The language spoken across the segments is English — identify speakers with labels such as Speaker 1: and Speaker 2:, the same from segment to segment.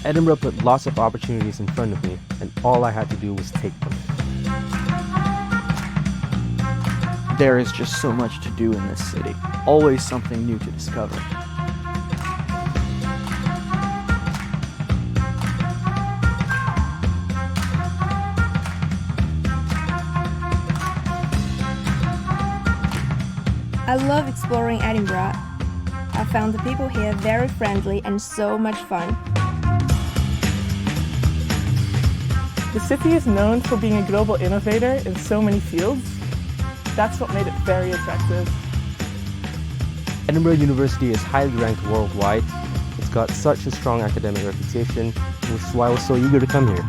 Speaker 1: Edinburgh put lots of opportunities in front of me, and all I had to do was take them.
Speaker 2: There is just so much to do in this city. Always something new to discover.
Speaker 3: I love exploring Edinburgh. I found the people here very friendly and so much fun.
Speaker 4: The city is known for being a global innovator in so many fields. That's what made it very attractive.
Speaker 1: Edinburgh University is highly ranked worldwide. It's got such a strong academic reputation, which is why I was so eager to come here.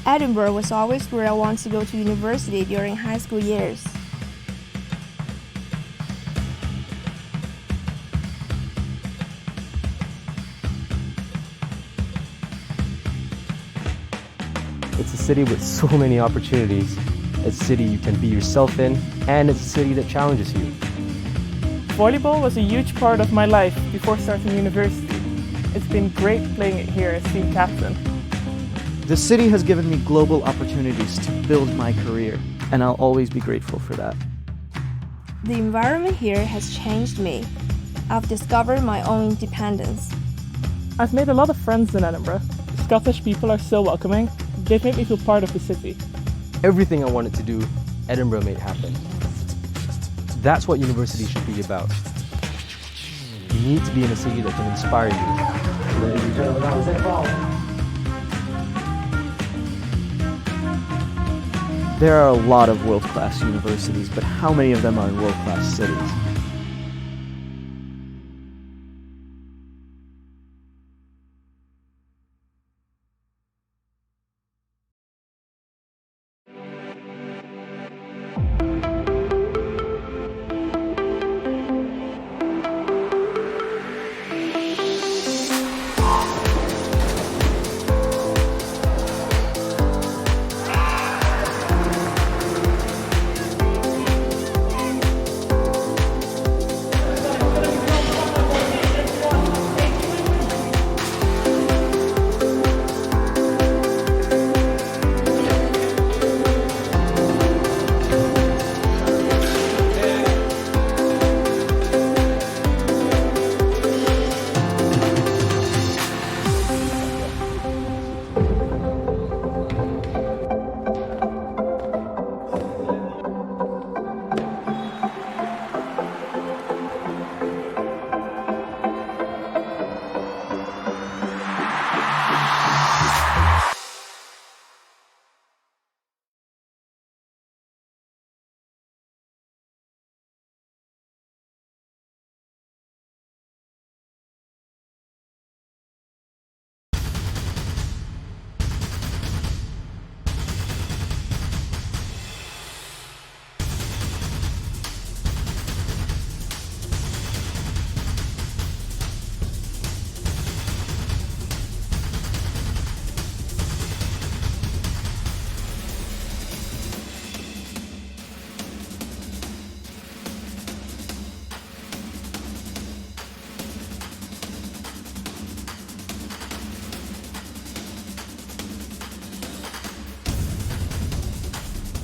Speaker 3: Edinburgh was always where I wanted to go to university during high school years.
Speaker 1: It's a city with so many opportunities. It's a city you can be yourself in, and it's a city that challenges you.
Speaker 4: Volleyball was a huge part of my life before starting university. It's been great playing it here as team captain.
Speaker 2: The city has given me global opportunities to build my career, and I'll always be grateful for that.
Speaker 3: The environment here has changed me. I've discovered my own independence.
Speaker 4: I've made a lot of friends in Edinburgh. Scottish people are so welcoming. They've made me feel part of the city.
Speaker 1: Everything I wanted to do, Edinburgh made happen. That's what university should be about. You need to be in a city that can inspire you.
Speaker 2: There are a lot of world-class universities, but how many of them are in world-class cities?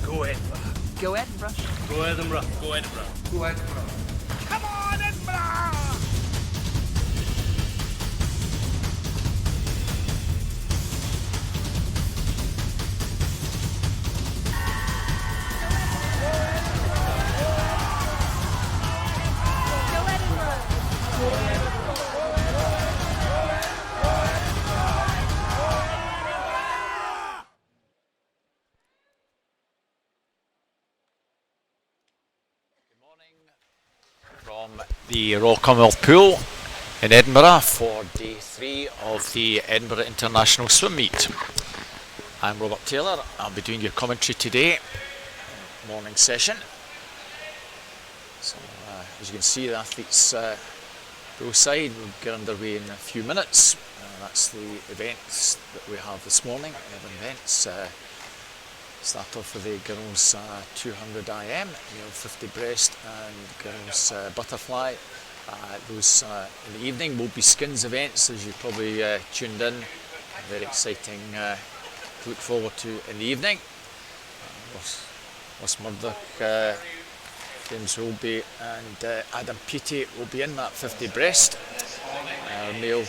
Speaker 5: Go Edinburgh.
Speaker 6: Go Edinburgh.
Speaker 5: Go Edinburgh. Go Edinburgh. Go Edinburgh. Come on, Edinburgh! From the Royal Commonwealth Pool in Edinburgh for day 3 of the Edinburgh International Swim Meet. I'm Robert Taylor. I'll be doing your commentary today, morning session. So as you can see, the athletes poolside will get underway in a few minutes. That's the events that we have this morning, 11 events. Start off with the girls 200 IM, male 50 breast, and girls butterfly, Those in the evening will be skins events, as you probably tuned in. Very exciting to look forward to in the evening. Ross Murdoch, James Rolby and Adam Peaty will be in that 50 breast. Male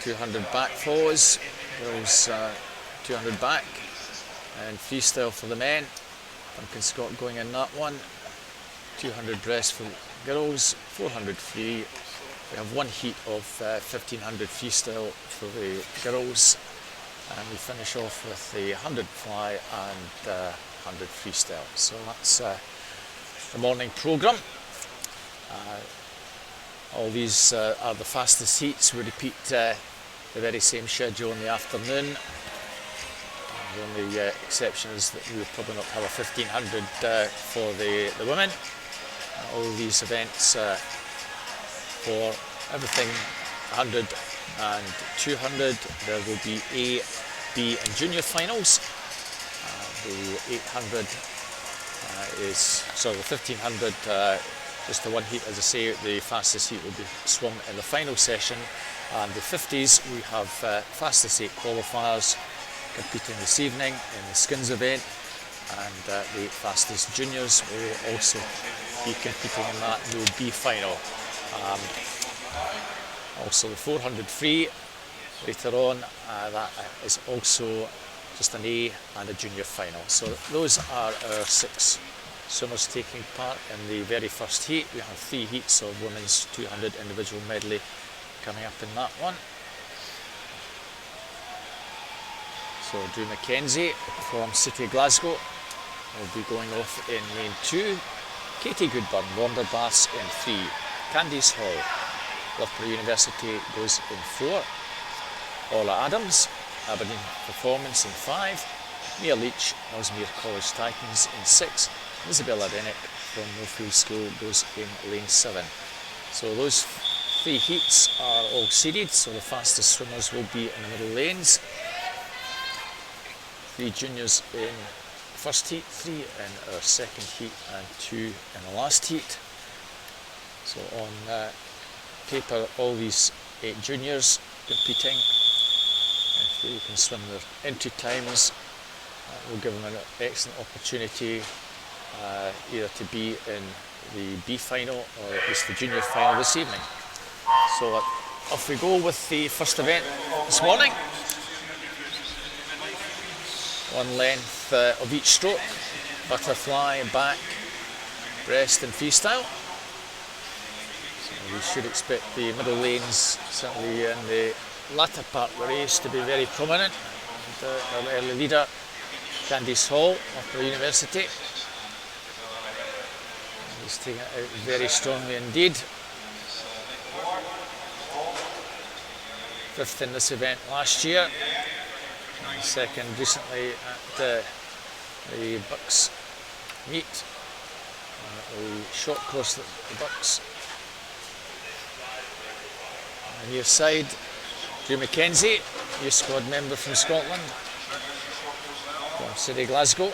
Speaker 5: 200 back follows, girls 200 back, and freestyle for the men. Duncan Scott going in that one. 200 breast for girls, 400 free. We have one heat of 1500 freestyle for the girls, and we finish off with the 100 fly and 100 freestyle. So that's the morning programme. All these are the fastest heats. We repeat the very same schedule in the afternoon. The only exception is that we will probably not have a 1500 for the women. All these events for everything 100 and 200, there will be A, B and junior finals. The 800 the 1500, just the one heat, as I say, the fastest heat will be swum in the final session. And the 50s, we have fastest 8 qualifiers competing this evening in the skins event, and the fastest juniors will also be competing in that no B final. Also the 400 free later on, that is also just an A and a junior final. So those are our 6 swimmers taking part in the very first heat. We have 3 heats of women's 200 individual medley coming up in that one. So Drew Mackenzie from City of Glasgow will be going off in lane 2. Katie Goodburn, Wanderbass in 3. Candice Hall, Loughborough University goes in 4. Orla Adams, Aberdeen Performance in 5. Mia Leach, Ellesmere College Titans in 6. Isabella Rennick from Moorfield School goes in lane 7. So those 3 heats are all seeded, so the fastest swimmers will be in the middle lanes. 3 juniors in the first heat, 3 in our second heat and 2 in the last heat. So on paper, all these 8 juniors competing, if they can swim their entry times, will give them an excellent opportunity either to be in the B final or at least the junior final this evening. So off we go with the first event this morning. One length of each stroke, butterfly, back, breast and freestyle. So we should expect the middle lanes, certainly in the latter part of the race, to be very prominent. And, our early leader, Candice Hall, Loughborough University. He's taking it out very strongly indeed. 5th in this event last year. And 2nd recently at the Bucks meet. We short course the Bucks. On your side, Drew Mackenzie, youth squad member from Scotland, from City Glasgow.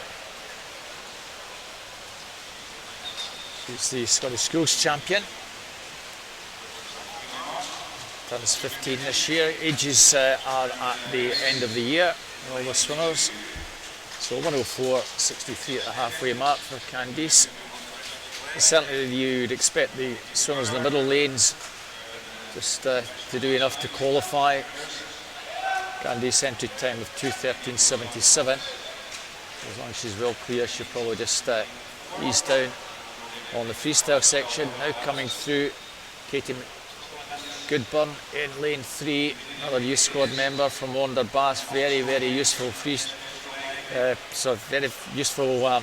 Speaker 5: She's the Scottish Schools champion. Turns 15 this year. Ages are at the end of the year, all the swimmers. So 104.63 at the halfway mark for Candice. And certainly you'd expect the swimmers in the middle lanes just to do enough to qualify. Candice entry time of 2:13.77. As long as she's well clear, she'll probably just ease down on the freestyle section. Now coming through, Katie Goodburn in lane 3, another youth squad member from Wanderbass. Very, very useful very useful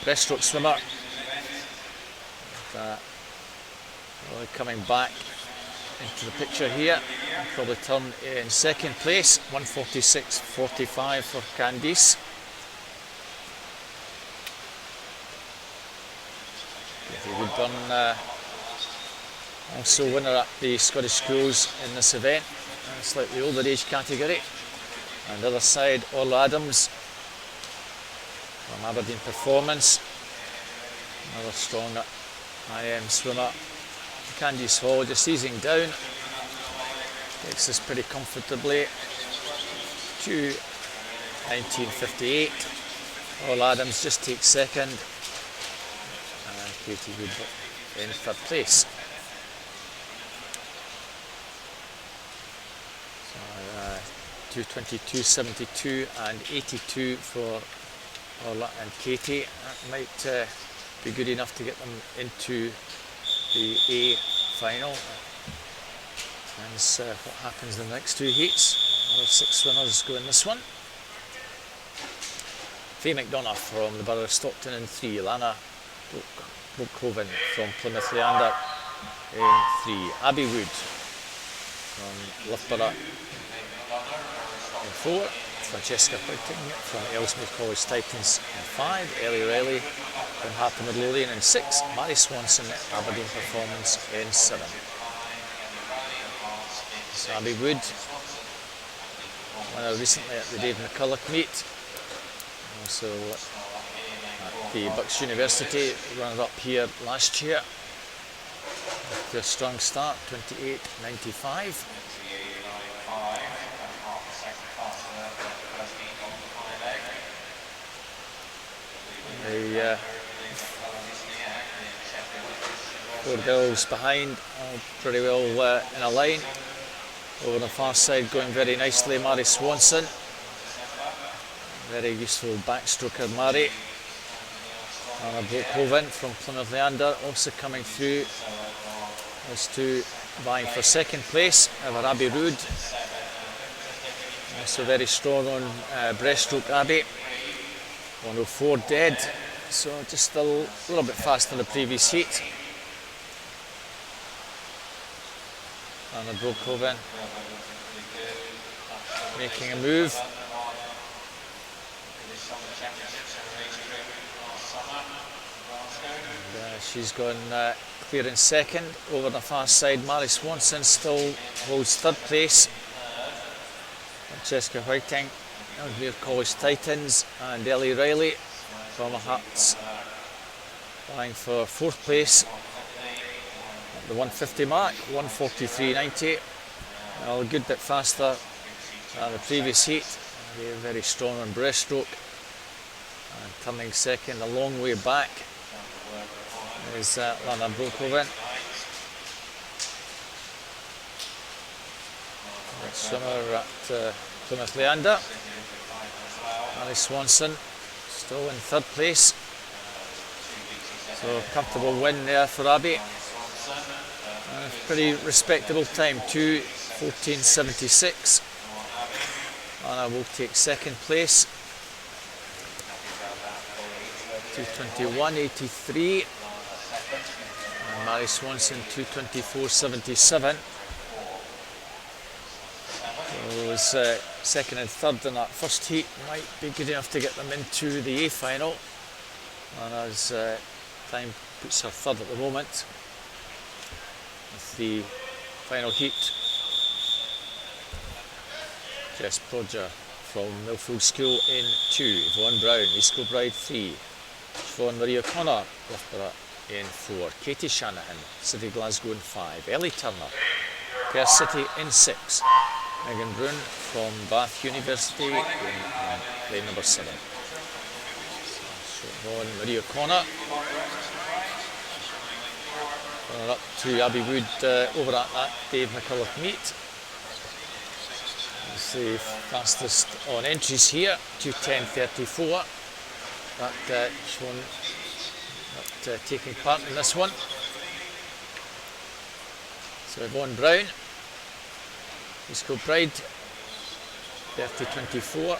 Speaker 5: breaststroke swimmer. And, really coming back into the picture here. Probably turn in 2nd place, 146.45 for Candice. Goodburn, also winner at the Scottish Schools in this event, slightly older age category. And the other side, Orla Adams from Aberdeen Performance, another strong IM swimmer, Candice Hall just easing down. Takes this pretty comfortably to 1958. All Adams just takes second. And Katie Wood in third place. So, 2:22.72 and 82 for Orla and Katie. That might be good enough to get them into the A final. Depends what happens in the next two heats. Another 6 runners go in this one. Faye McDonough from the Borough of Stockton in 3. Lana Brookhoven from Plymouth Leander in 3. Abby Wood from Loughborough in 4. Francesca Whiting from Ellesmere College Titans in 5. Ellie Riley from Harper Midlothian in 6. Mary Swanson Aberdeen Performance in 7. So Abby Wood, winner recently at the Dave McCulloch meet. Also at the Bucks University, runner-up here last year. With a strong start, 28.95. The 4 girls behind, all pretty well in a line. Over the far side, going very nicely, Mary Swanson. Very useful backstroker, Mary. Anna Brookhoven from Plymouth Leander also coming through. Those two vying for second place. However, Abby Rood, also very strong on breaststroke. Abby, 104 dead, so just a little bit faster than the previous heat. Anna Brookhoven making a move. And, she's gone clear in second. Over the far side, Mary Swanson still holds third place. Francesca Whiting, Ellesmere College Titans, and Ellie Riley from Hearts vying for fourth place. At the 150 mark, 1:43.90. Well, a good bit faster than the previous heat. They're very strong on breaststroke. And turning second a long way back is Lana Brookhoven. Next swimmer at Plymouth Leander. Mary Swanson still in third place. So comfortable win there for Abby. Pretty respectable time, 2:14.76. Anna will take second place. 2:21.83. And Mary Swanson 2:24.77. Those second and third in that first heat might be good enough to get them into the A final. Anna's time puts her third at the moment. With the final heat, Jess Prodger from Millfield School in 2, Yvonne Brown, East Kilbride 3, Siobhan Marie O'Connor, Loughborough in 4, Katie Shanahan, City Glasgow in 5, Ellie Turner, Perth City in 6, Megan Brune from Bath University in lane number 7. Siobhan Marie O'Connor. Up to Abby Wood over at that Dave McCulloch meet. It's the fastest on entries here, 2:10.34. That shown not taking part in this one. So Yvonne Brown, East Kilbride, 30:24.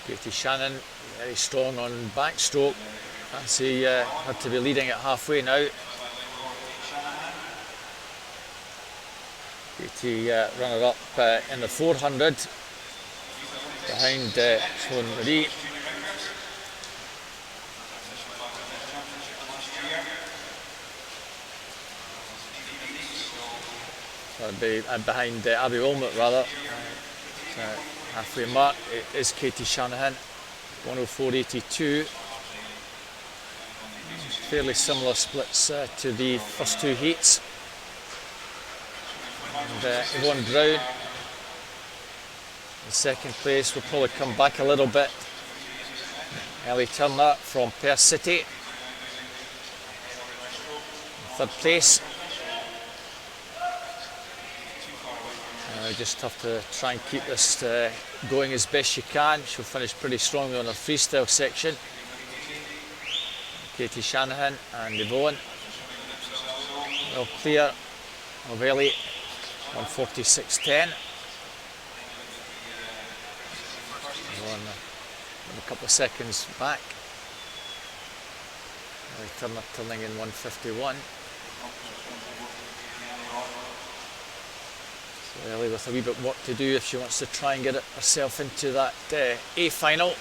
Speaker 5: Katie Shannon, very strong on backstroke. Fancy had to be leading at halfway now. Katie runner-up in the 400 behind Siobhan Marie. Behind Abby Wilmot rather. Halfway mark is Katie Shanahan, 104.82. fairly similar splits to the first two heats. And Yvonne Brown in second place will probably come back a little bit. Ellie Turner from Perth City in third place. Just have to try and keep this going as best you can. She'll finish pretty strongly on her freestyle section. Katie Shanahan and Yvonne. Well clear of Ellie, 1:46.10. Yvonne a couple of seconds back. Ellie Turner turning in 1:51. So Ellie with a wee bit of work to do if she wants to try and get herself into that A final.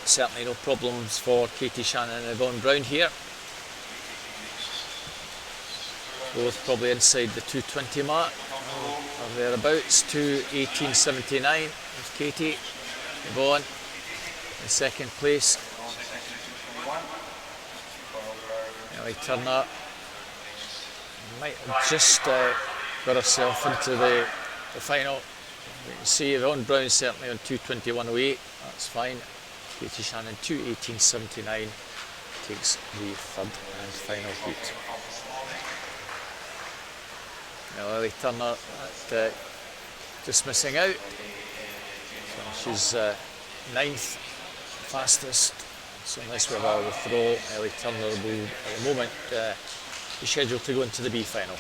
Speaker 5: Certainly no problems for Katie Shannon and Yvonne Brown here. Both probably inside the 220 mark or thereabouts. 2:18.79 with Katie. Yvonne in second place. Ellie Turner might have just got herself into the final. You can see Yvonne Brown certainly on 2:21.08, that's fine. Katie Shannon 2:18.79 takes the third and final heat. Now Ellie Turner just missing out. So she's ninth fastest. So unless we have a withdrawal, Ellie Turner will at the moment be scheduled to go into the B final.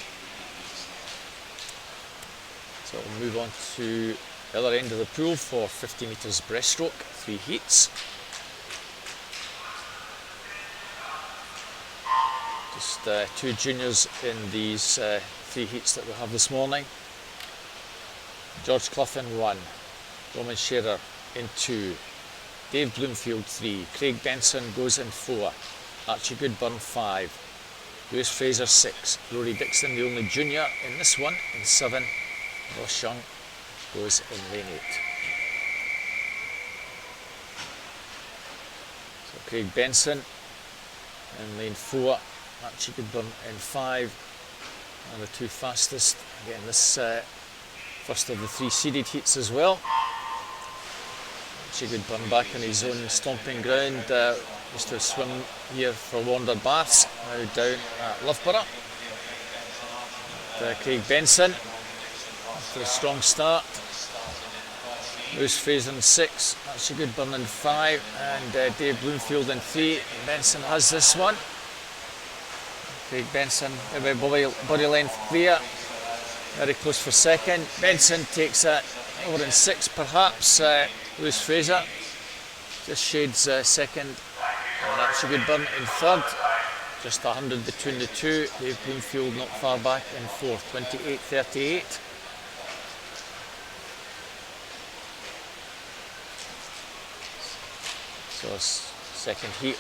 Speaker 5: So we'll move on to the other end of the pool for 50 metres breaststroke, 3 heats. Just 2 juniors in these 3 heats that we have this morning. George Clough in 1, Roman Scherer in 2, Dave Bloomfield 3, Craig Benson goes in 4, Archie Goodburn 5, Lewis Fraser 6, Rory Dixon, the only junior in this one, in 7, Ross Young goes in lane 8. So Craig Benson in lane 4, Archie Goodburn in 5, and the 2 fastest. Again, this first of the 3 seeded heats as well. Archie Goodburn back on his own stomping ground. Used to swim here for Wander Baths, now down at Loughborough. Craig Benson after a strong start. Lewis Fraser in 6, Archie Goodburn in 5, and Dave Bloomfield in 3. Benson has this one. Craig Benson, maybe body length clear, very close for second. Benson takes it over in 6 perhaps. Lewis Fraser just shades second, and Archie Goodburn in 3rd. Just 100 between the 2. Dave Bloomfield not far back in 4th, 28.38. So second heat,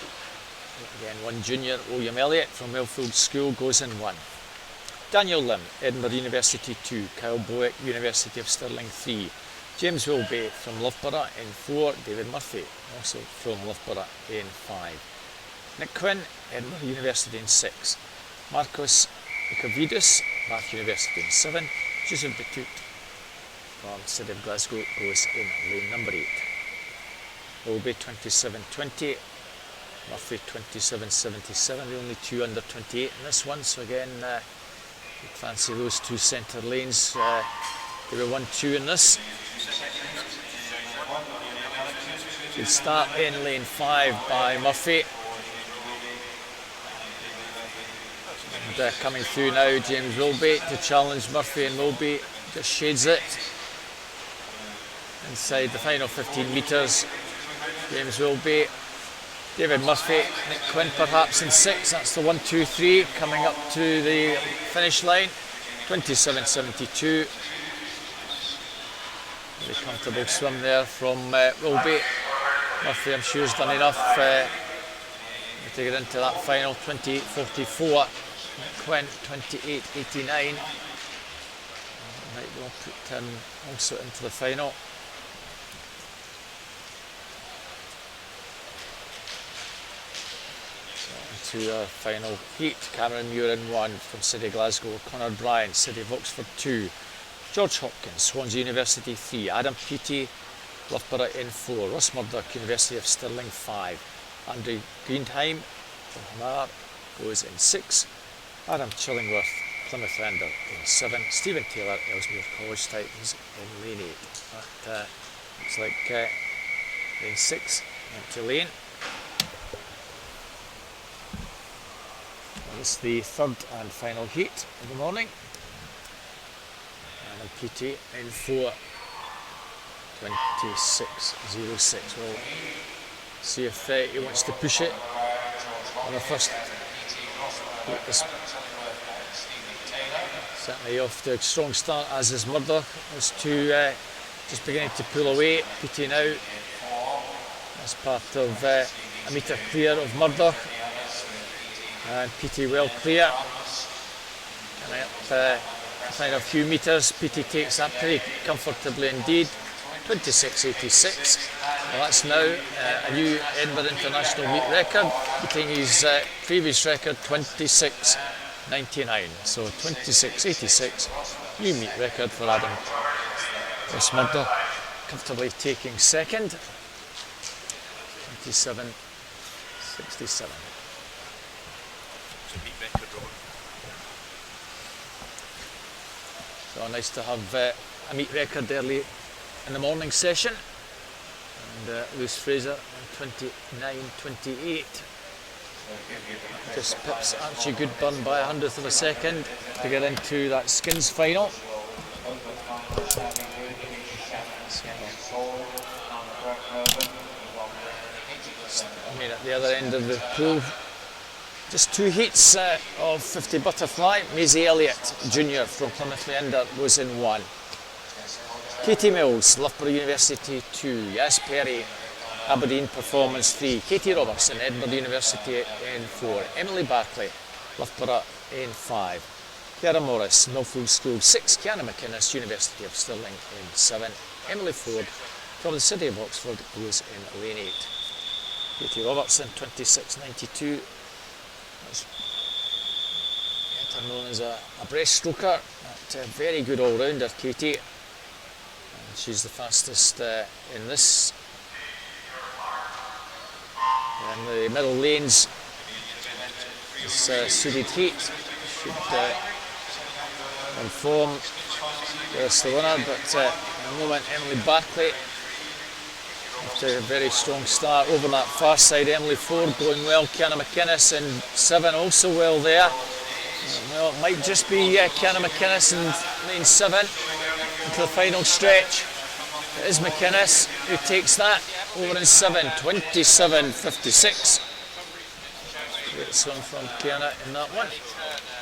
Speaker 5: again 1 junior, William Elliott from Wellfield School goes in 1. Daniel Lim, Edinburgh University 2, Kyle Bowick, University of Stirling 3, James Wilby from Loughborough in 4, David Murphy, also from Loughborough in 5. Nick Quinn, Edinburgh University in 6, Marcos Ikavidis, Bath University in 7, Joseph Batut from City of Glasgow goes in lane number 8. Wilby 27.20, Murphy 27.77, the only 2 under 28 in this one, so again you'd fancy those 2 centre lanes. They were 1-2 in this. Good start in lane 5 by Murphy. And coming through now, James Wilby to challenge Murphy, and Wilby just shades it. Inside the final 15 metres, James Wilby, David Murphy, Nick Quinn perhaps in 6, that's the 1-2-3 coming up to the finish line, 27.72. Very comfortable swim there from Wilby. Murphy, I'm sure, has done enough to get into that final, 28.44. Quinn, 28.89. Might well put also into the final. So to our final heat. Cameron Muir in 1 from City Glasgow, Conor Bryan, City of Oxford 2, George Hopkins, Swansea University 3, Adam Peaty, Loughborough in 4, Russ Murdoch, University of Stirling 5, Andrew Greenheim from Hamar goes in 6, Adam Chillingworth, Plymouth Render in 7, Stephen Taylor, Ellesmere College Titans in lane 8. That looks like lane 6, empty lane. This is the third and final heat of the morning. Adam Peaty in 4, 26.06. We'll see if he wants to push it on the first heat. Certainly off to a strong start, as is Murdoch. Those two just beginning to pull away. Peaty now as part of a metre clear of Murdoch. And Peaty well clear. Coming up the final few metres, Peaty takes that pretty comfortably indeed. 26.86. Well, that's now a new Edinburgh International meet record, beating his previous record 26.99. So 26.86, new meet record for Adam Ross Murdoch, comfortably taking second. 27.67. So nice to have a meet record early in the morning session. And Lewis Fraser 29.28. Just pips Archie Goodburn by 100th of a second to get into that skins final. I mean, at the other end of the pool, just 2 heats of 50 butterfly. Maisie Elliott Jr. from Plymouth Leander was in 1. Katie Mills, Loughborough University 2. Yas Perry, Aberdeen Performance 3. Katie Robertson, Edinburgh University in 4. Emily Barclay, Loughborough in 5. Ciara Morris, Millfield School 6. Kiana McInnes, University of Stirling in 7. Emily Ford from the City of Oxford was in lane 8. Katie Robertson 26.92. Better known as a breaststroker. Very good all-rounder, Katie. And she's the fastest in this. And the middle lanes, this suited heat should inform the winner, but at the moment Emily Barclay, after a very strong start over that far side. Emily Ford going well, Kiana McInnes in 7 also well there. Well, it might just be Kiana McInnes in lane 7 into the final stretch. It is McInnes who takes that over in 7, 27.56. Great swim from Kiana in that one.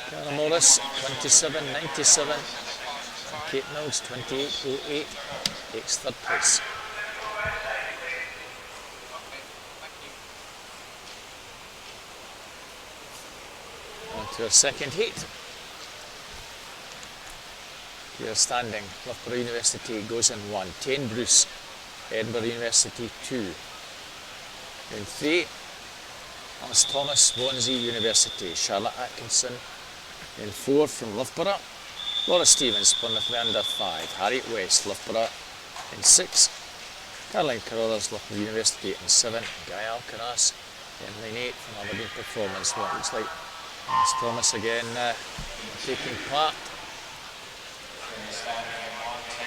Speaker 5: Kiana Morris 27.97. And Kate Mills 28.08 takes third place. On to our second heat. Here standing, Loughborough University goes in 1. Tane Bruce, Edinburgh University 2. In 3, Alice Thomas, Swansea University. Charlotte Atkinson in 4 from Loughborough. Laura Stevens, Plymouth Leander 5. Harriet West, Loughborough in 6. Caroline Carruthers, Loughborough University in 7. Guy Alcaraz in lane 8 from Aberdeen Performance. Well, it looks like Alice Thomas again taking part.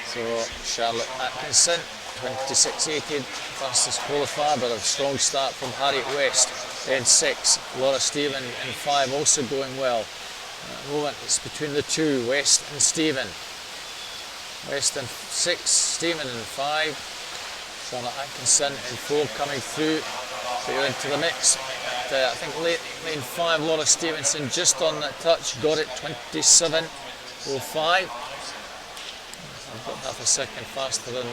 Speaker 5: So Charlotte Atkinson, 26.80, fastest qualifier, but a strong start from Harriet West in 6. Laura Stephen in 5, also going well. At the moment it's between the two, West and Stephen. West in 6, Stephen in 5. Charlotte Atkinson in 4 coming through. So you're into the mix. I think lane 5, Laura Stevenson just on that touch, got it 27.05. About half a second faster than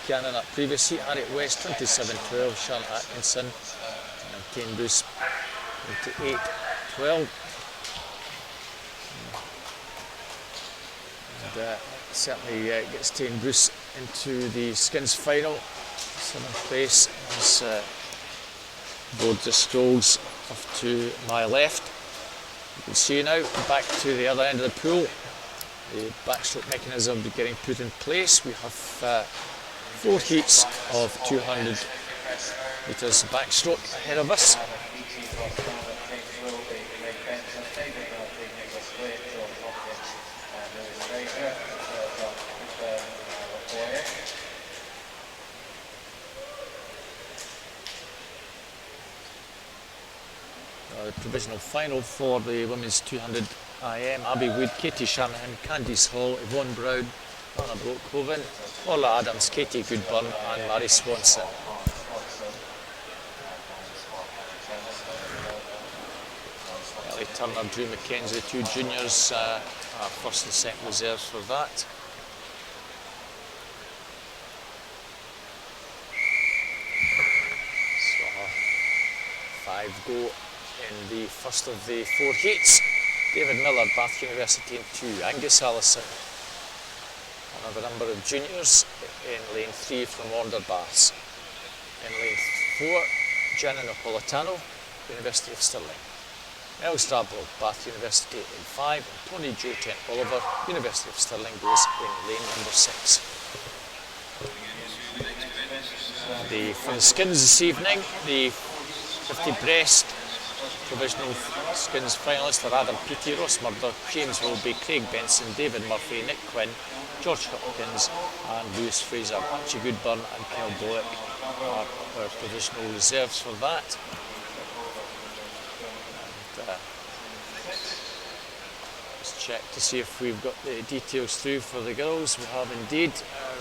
Speaker 5: Kiana in that previous heat. Harriet West 27.12, Charlotte Atkinson, and Tane Bruce 28.12. And certainly gets Tane Bruce into the skins final. 7th place as Board just strolls off to my left. You can see now, back to the other end of the pool. The backstroke mechanism will be getting put in place. We have 4 heats of 200 metres backstroke ahead of us. The provisional final for the women's 200 IM: Abby Wood, Katie Shanahan, Candice Hall, Yvonne Brown, Anna Broekhoven, Orla Adams, Katie Goodburn and Mary Swanson. Ellie Turner, Drew McKenzie, the 2 juniors are first and second reserves for that. So 5 go in the first of the 4 heats. David Miller, Bath University in 2. Angus Allison, another number of juniors in lane 3 from Order-Bass. In lane 4, Gianna Napolitano, University of Stirling. Mel Strabo, Bath University in 5. And Tony Joe Tent Oliver, University of Stirling, goes in lane number 6. For the skins this evening, the 50 breast provisional skins finalists are Adam Peaty, Ross Murdoch, James Wilby, Craig Benson, David Murphy, Nick Quinn, George Hopkins and Lewis Fraser. Archie Goodburn and Kel Bullock are our provisional reserves for that. And, let's check to see if we've got the details through for the girls. We have indeed.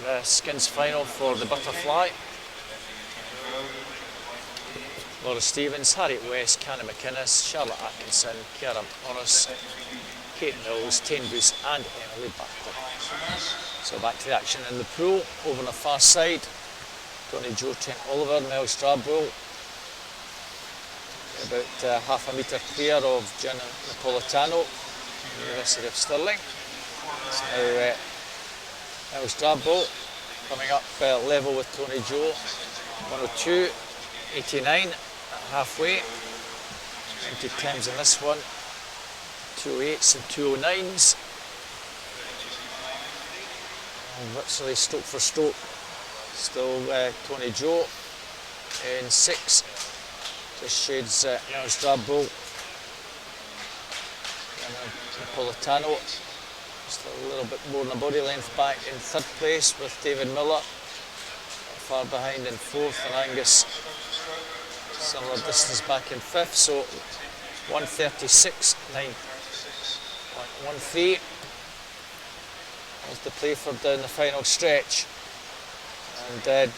Speaker 5: Our skins final for the butterfly: Laura Stevens, Harriet West, Canna McInnes, Charlotte Atkinson, Ciara Morris, Kate Mills, Tane Bruce and Emily Bartlett. So back to the action in the pool. Over on the far side, Tony Joe Tent Oliver, Mel Strabo, about half a metre clear of Gianna Napolitano, University of Stirling. So now Mel Strabo coming up level with Tony Joe, 102.89 halfway. Empty times in this one, 208s and 209s. And literally stroke for stroke. Still Tony Joe in 6. Just shades Mel Strabo. Napolitano just a little bit more than a body length back in 3rd place, with David Miller far behind in 4th, and Angus similar distance back in 5th. So 136.9.13 is the play for down the final stretch. And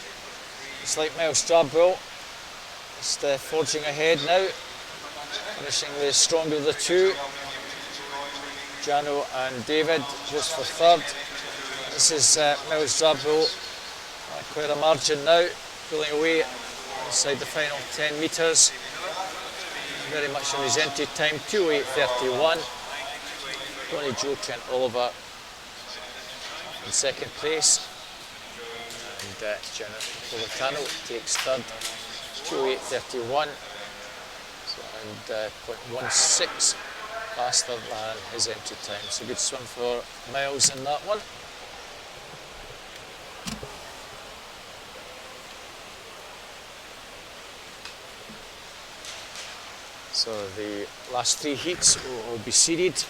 Speaker 5: it's like Mel Strabo just forging ahead now, finishing the stronger of the 2. Jano and David goes for 3rd. This is Mel Strabo, quite a margin now, pulling away inside the final 10 metres. Very much on his entry time, 2:08.31. Tony Joe Tent Oliver in 2nd place. And Gianna Napolitano takes 3rd, 2:08.31. And 0.16 faster than his entry time. So good swim for Miles in that one. So the last 3 heats will be seeded.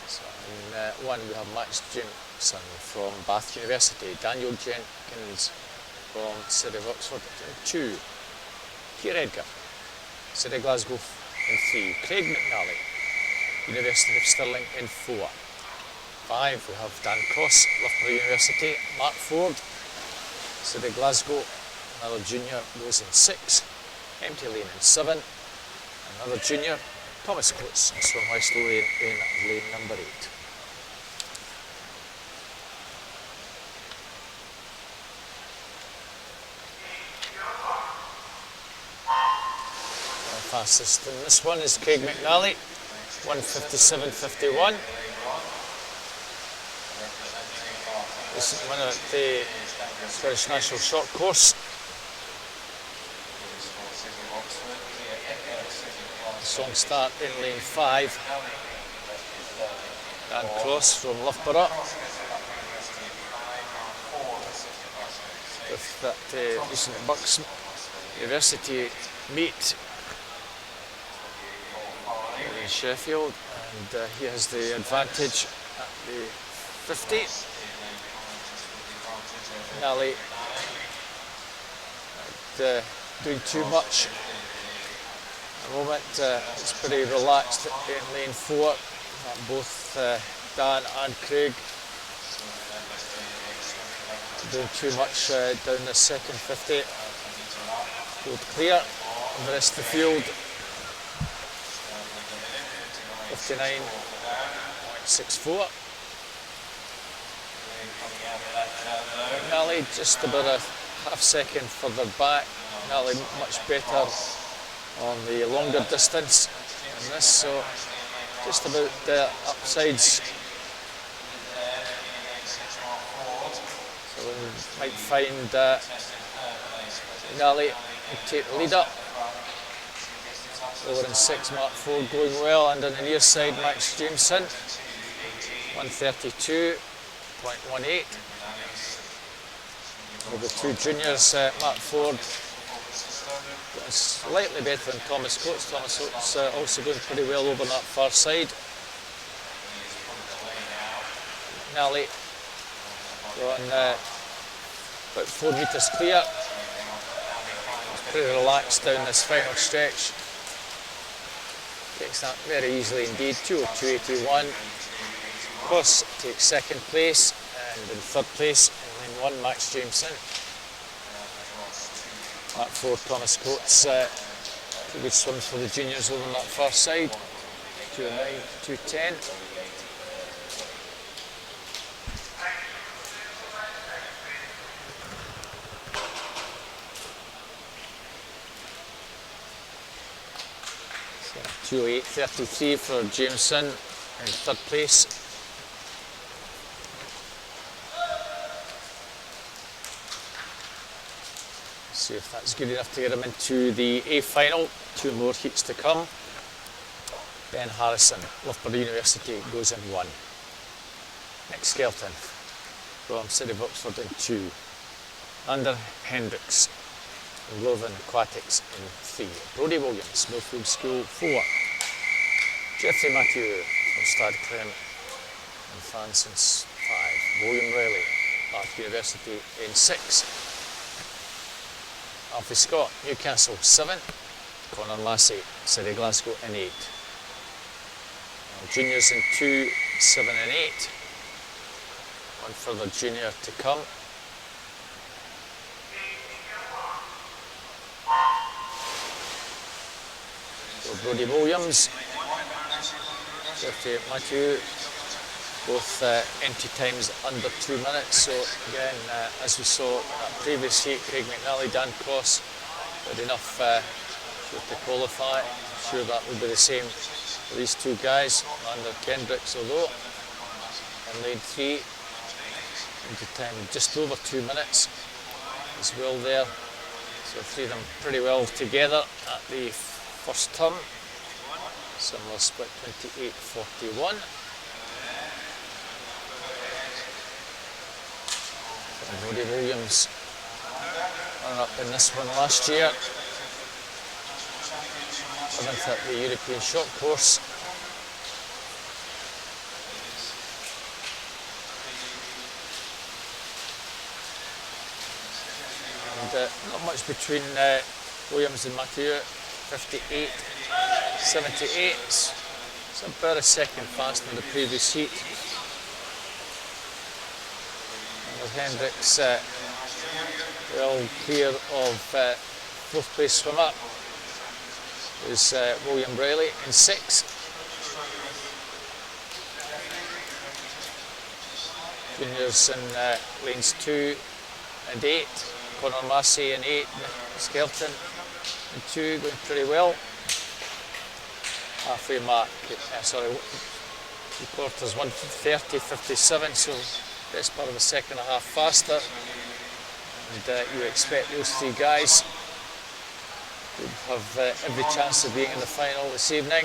Speaker 5: So in 1 we have Max Jenkinson from Bath University, Daniel Jenkins from City of Oxford in 2, Keir Edgar, City of Glasgow in 3, Craig McNally, University of Stirling in 4. 5 we have Dan Cross, Loughborough University, Mark Ford, City of Glasgow, another junior goes in 6, Empty Lane in 7, another junior, Thomas Coates from West Lothian in lane number 8. Fastest in this one is Craig McNally, 1:57.51. recent winner at the Scottish National Short Course. Strong start in lane 5. Dan Cross from Loughborough. With that recent Bucks University meet in Sheffield, and he has the advantage at the 50. Nelly doing too much at the moment. It's pretty relaxed in lane 4. Both Dan and Craig doing too much down the second 50. Field clear, and the rest of the field 59.64. Nelly just about a half second further back. Nelly much better on the longer distance than this, so just about the upsides. So we might find Nelly take the lead up. Over in 6, Mark Ford going well, and on the near side, Max Jameson, 132.18. With the two juniors, Mark Ford slightly better than Thomas Coates. Thomas Coates also going pretty well over that far side. Nelly on about 4 metres clear. He's pretty relaxed down this final stretch. Takes that very easily indeed. 2:02.81. Cross takes second place, and in third place in lane 1, Max Jameson. Mark Ford, Thomas Coates, two good swims for the juniors over on that far side. 2:09, 2:10. So 2:08.33 for Jameson in third place. See if that's good enough to get him into the A final. 2 more heats to come. Ben Harrison, Loughborough University, goes in 1. Nick Skelton from City of Oxford in 2. Ander Hendricks from Leuven Aquatics in 3. Brodie Williams, Millfield School, 4. Jeffrey Matthew from Stade Clement in France in 5. William Riley, Bath University in 6. Alfie Scott, Newcastle 7. Conor Massey, City Glasgow in 8. Juniors in 2, 7 and 8. One further junior to come. So Brodie Williams, Jeffrey Matthew, both empty times under 2 minutes. So again, as we saw in that previous heat, Craig McNally, Dan Cross, good enough to qualify. I'm sure that will be the same for these two guys. Ander Hendricks, although in lane 3, empty time just over 2 minutes as well there. So 3 of them pretty well together at the first turn. Similar split, 28-41. Brodie Williams running up in this one last year. 7th at the European Short Course. And not much between Williams and Mathieu. 58, 78. It's about a second faster than the previous heat. Hendricks well clear of 4th place swimmer is William Riley in 6. Juniors in lanes 2 and 8. Conor Massey in 8, Skelton in 2, going pretty well. Halfway mark, sorry, 3/4, 1:30.57, so best part of the second half faster, and you expect those three guys to have every chance of being in the final this evening.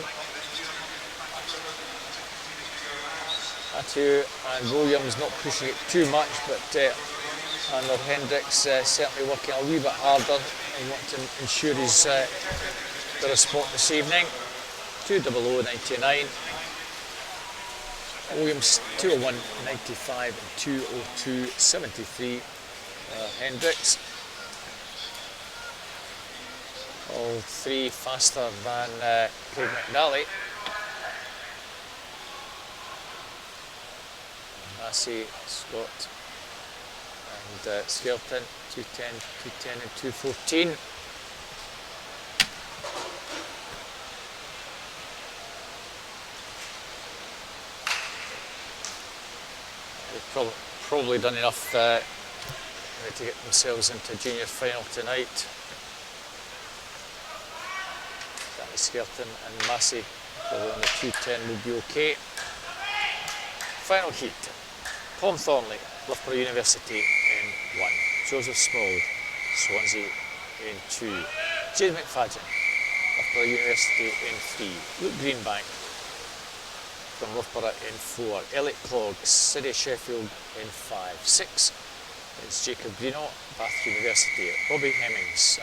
Speaker 5: Matthew and Williams not pushing it too much, but Under Hendricks certainly working a wee bit harder and want to ensure he's got a spot this evening. 2:00.99. Williams 2:01.95 and 2:02.73. Hendricks. All three faster than Craig McNally. Massey, Scott and Skelton 2:10, 2:10 and 2:14. They've probably done enough to get themselves into junior final tonight. Danny Skelton and Massey probably on the 2:10 will be okay. Final heat. Tom Thornley, Loughborough University in 1. Joseph Small, Swansea in 2. James McFadden, Loughborough University in 3. Luke Greenbank from Loughborough in 4. Elliot Clogg, City of Sheffield in 5. 6 is Jacob Greeno, Bath University. Robbie Hemmings,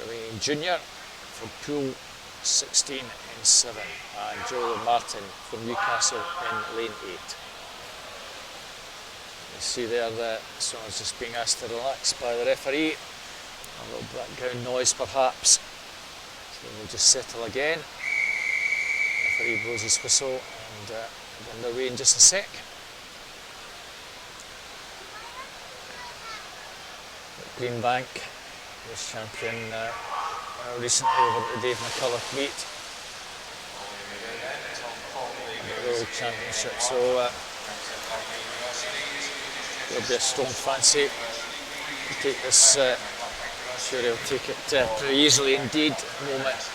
Speaker 5: remaining junior from Poole 16 in 7. And Joel Martin from Newcastle in lane 8. You see there someone's just being asked to relax by the referee. A little background noise perhaps. So we'll just settle again. Referee blows his whistle and we're underway in just a sec. Greenbank was champion recently over at the Dave McCulloch meet. The World Championship, so there'll be a strong fancy to take this. Sure he'll take it pretty easily indeed. At the moment,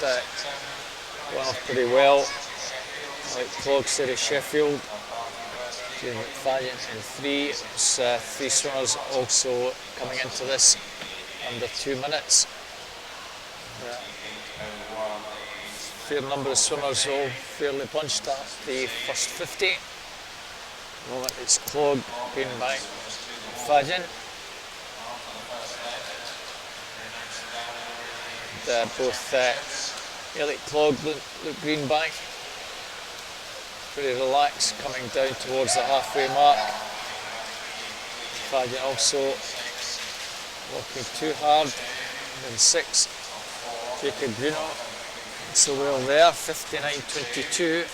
Speaker 5: went off pretty well. Like Clogg, City Sheffield. James McFadden in 3. It's 3 swimmers also coming into this under 2 minutes. Fair number of swimmers all fairly bunched at the first 50. At the moment it's Clogg, Greenbank, McFadden. Both Elliot Clogg, Luke Greenbank, pretty relaxed, coming down towards the halfway mark. McFadden also working too hard. And then 6, Jacob Greeno, so well there, 59.22.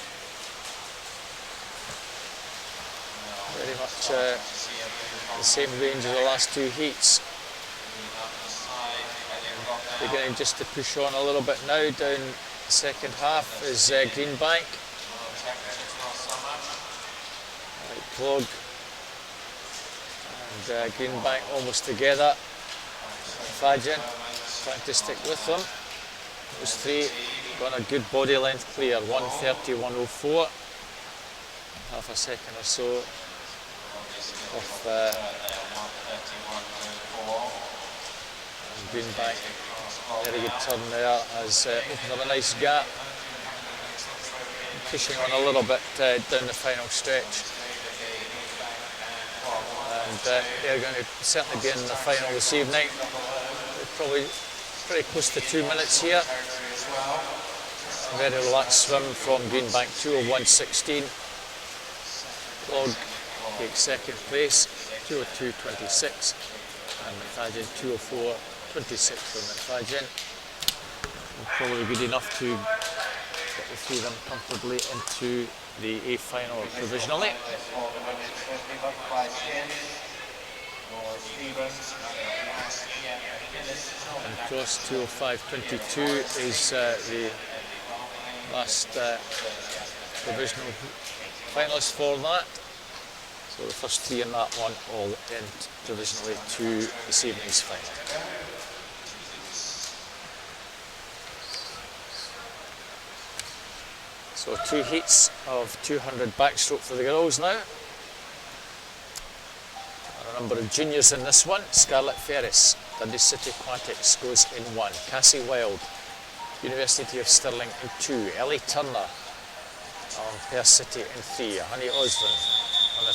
Speaker 5: Very much the same range as the last 2 heats. Beginning just to push on a little bit now, down the second half is Greenbank. Clogg and Greenbank almost together. McFadden trying to stick with them. Those 3 got a good body length clear, 1:30, 1:04. Half a second or so off Greenbank. Very good turn there, has opened up a nice gap. Pushing on a little bit down the final stretch. And they're going to certainly be in the final this evening. They're probably pretty close to 2 minutes here. Very relaxed swim from Greenbank, 2:01.16. Clogg takes second place, 2:02.26. And McFadden 2:04.26 for McFadden. Probably good enough to get the 3 of them comfortably into the A final provisionally. And cross 2:05.22 is the last provisional finalist for that. So the first 3 in that one all in provisionally to this evening's final. So 2 heats of 200 backstroke for the girls now. A number of juniors in this one. Scarlett Ferris, Dundee City Aquatics goes in 1. Cassie Wild, University of Stirling in 2. Ellie Turner, Perth City in 3. Honey Osborne,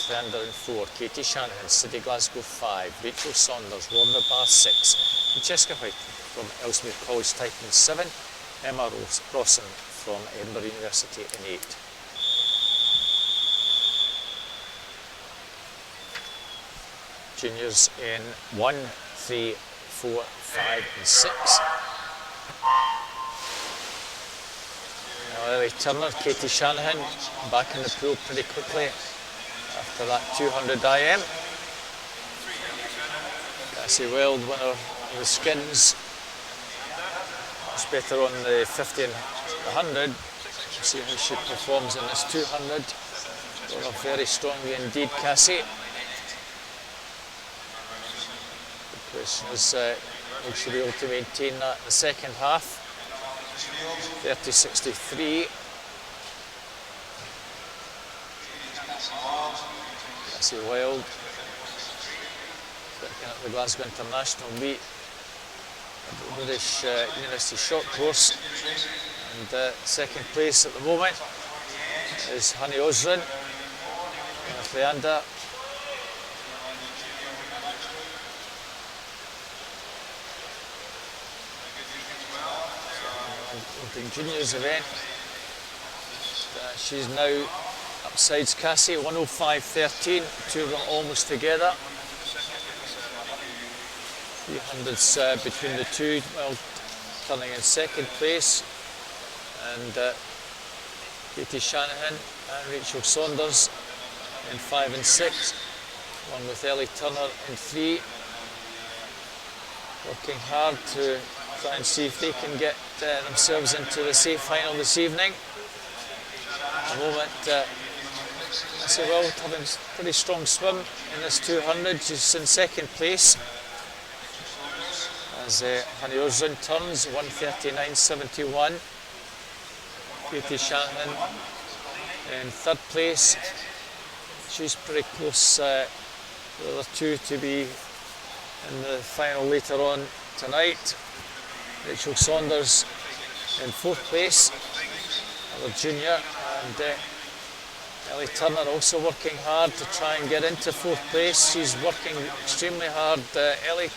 Speaker 5: Leander in 4. Katie Shanahan, City Glasgow 5. Rachel Saunders, Warner Bar 6. Francesca White from Ellesmere College Titan 7. Emma Rawson from Edinburgh University in 8. Juniors in 1, 3, 4, 5 and 6. Now Ellie Turner, Katie Shanahan back in the pool pretty quickly after that 200 IM. Cassie Wild, winner of the skins. Much better on the 50 and 100. See how she performs in this 200. Going off very strongly indeed, Cassie. The question is, will she be able to maintain that in the second half? 30.63. Cassie Wild, second at the Glasgow International meet, at the British University Short Course, and second place at the moment is Honey Osborne with Leander. Juniors event. She's now upsides Cassie, 105.13, two of them almost together. 300s between the two, well, turning in second place. And Katie Shanahan and Rachel Saunders in 5 and 6, along with Ellie Turner in 3. Working hard to try and see if they can get themselves into the safe final this evening. At the moment, Cassie Wild having a pretty strong swim in this 200. She's in second place as Honey Osborne turns 139.71. Katie Shanahan in third place. She's pretty close, the other two, to be in the final later on tonight. Rachel Saunders in fourth place, another junior, and Ellie Turner also working hard to try and get into fourth place. She's working extremely hard. Ellie,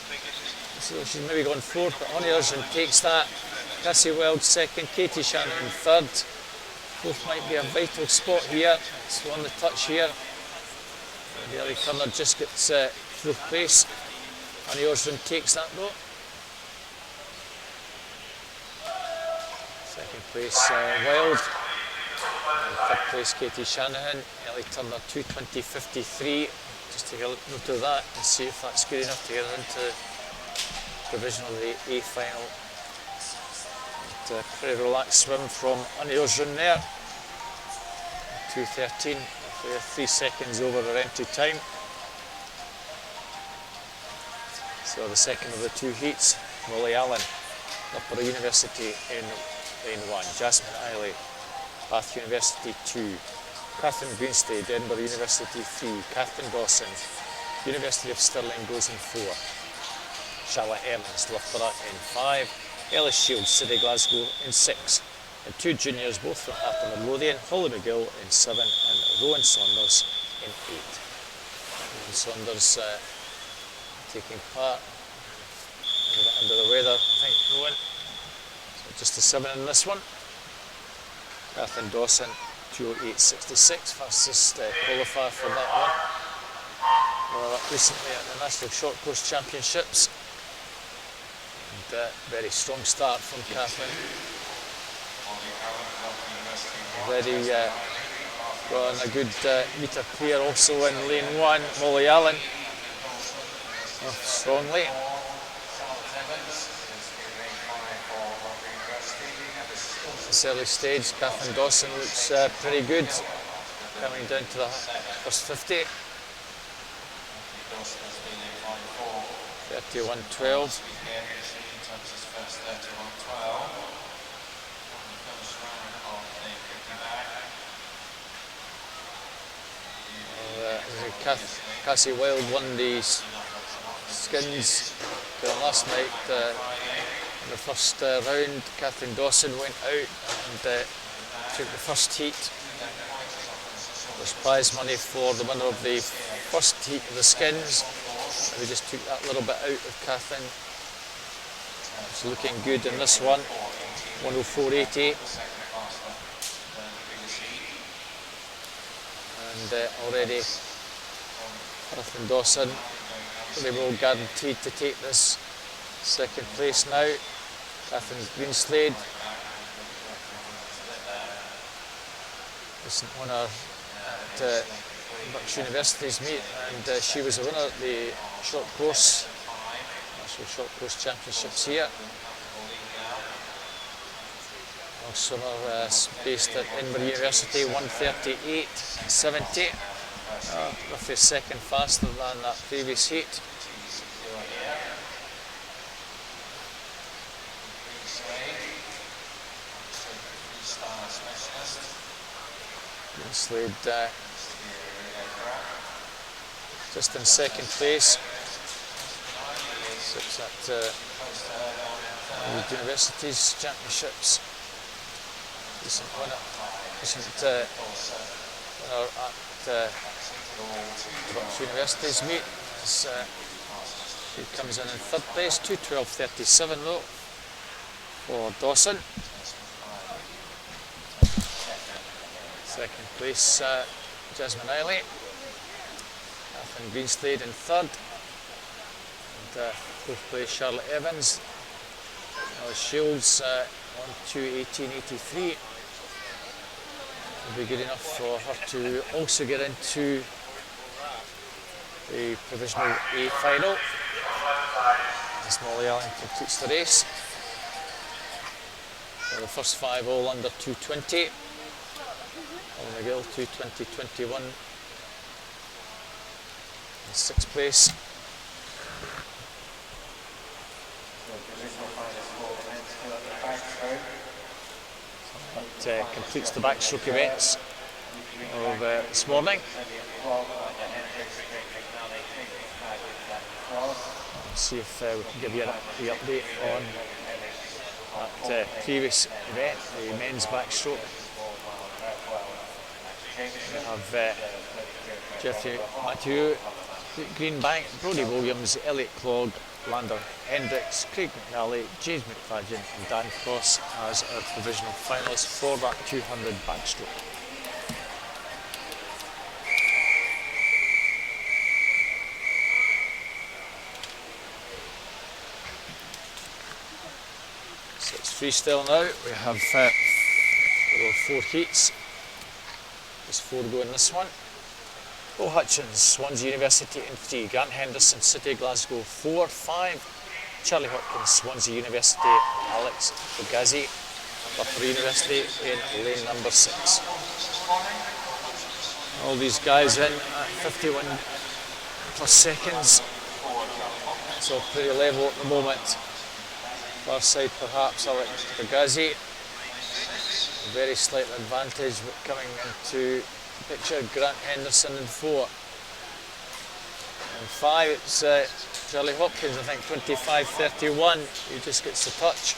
Speaker 5: so she's maybe gone fourth, but Honey Osborne takes that. Cassie Wild second, Katie Shanahan third. Fourth might be a vital spot here. It's on the touch here. And Ellie Turner just gets fourth place. Honey Osborne takes that though. Second place Wild. And third place Katie Shanahan. Ellie Turner 2:20.53. Just take a note of that and see if that's good enough to get into provisional the A final. Pretty relaxed swim from Honey Osborne there. 2:13, 3 seconds over her entry time. So the second of the two heats, Molly Allen, Loughborough University in lane 1, Jasmine Eiley, Bath University 2, Catherine Greenstead, Edinburgh University 3, Catherine Dawson, University of Stirling goes in 4, Charlotte Evans, Loughborough in 5, Ellis Shields, City Glasgow in 6, and two juniors, both from Ather Midlothian, Holly McGill in 7, and Rowan Saunders in 8. Rowan Saunders taking part, a bit under the weather, I think, Rowan. So just a 7 in this one. Catherine Dawson, 2:08.66, fastest qualifier for that one. Recently at the National Short Course Championships. And very strong start from Catherine. Already got a good metre clear also in lane 1, Molly Allen. Strongly. This early stage, Catherine Dawson looks pretty good, coming down to the first 50. 31.12. Cassie Wilde won the skins last night in the first round. Catherine Dawson went out and took the first heat. There's prize money for the winner of the first heat of the skins. We just took that little bit out of Catherine. It's looking good in this one. 104.80. And already Catherine Dawson pretty well guaranteed to take this second place now. Catherine Greenslade, recent winner at Bucks University's meet, and she was a winner at the short course, National Short Course Championships here. Also based at Edinburgh University, 138.70, roughly a second faster than that previous heat. Slade just in second place, sits at Universities Championships. Recent winner at Bucks University's meet. She comes in third place, 2:12.37 though for Dawson. Second place, Jasmine Eiley. Catherine Greenslade in third. And fourth place, Charlotte Evans. Alice Shields on 2:18.83. Will be good enough for her to also get into the Provisional A final as Molly Allen completes the race. So the first five all under 2:20. Molly McGill 2:20.21 in sixth place. That completes the backstroke events of this morning. Let's see if we can give you the update on that previous event, the men's backstroke. We have Jeffrey Matthew, Greenbank, Brodie Williams, Elliot Clogg, Lander Hendricks, Craig McNally, James McFadden and Dan Cross as our provisional finalists for that 200 backstroke. So it's freestyle now. We have four heats. There's four going this one. Bo Hutchins, Swansea University in 3, Grant Henderson, City Glasgow 4, 5, Charlie Hopkins, Swansea University, Alex Fugazi, Loughborough University in lane number 6. All these guys in at 51 plus seconds. It's all pretty level at the moment. Far side perhaps Alex Fugazi. Very slight advantage coming into picture. Grant Henderson in 4. And 5 it's Charlie Hopkins, I think 25.31. He just gets the touch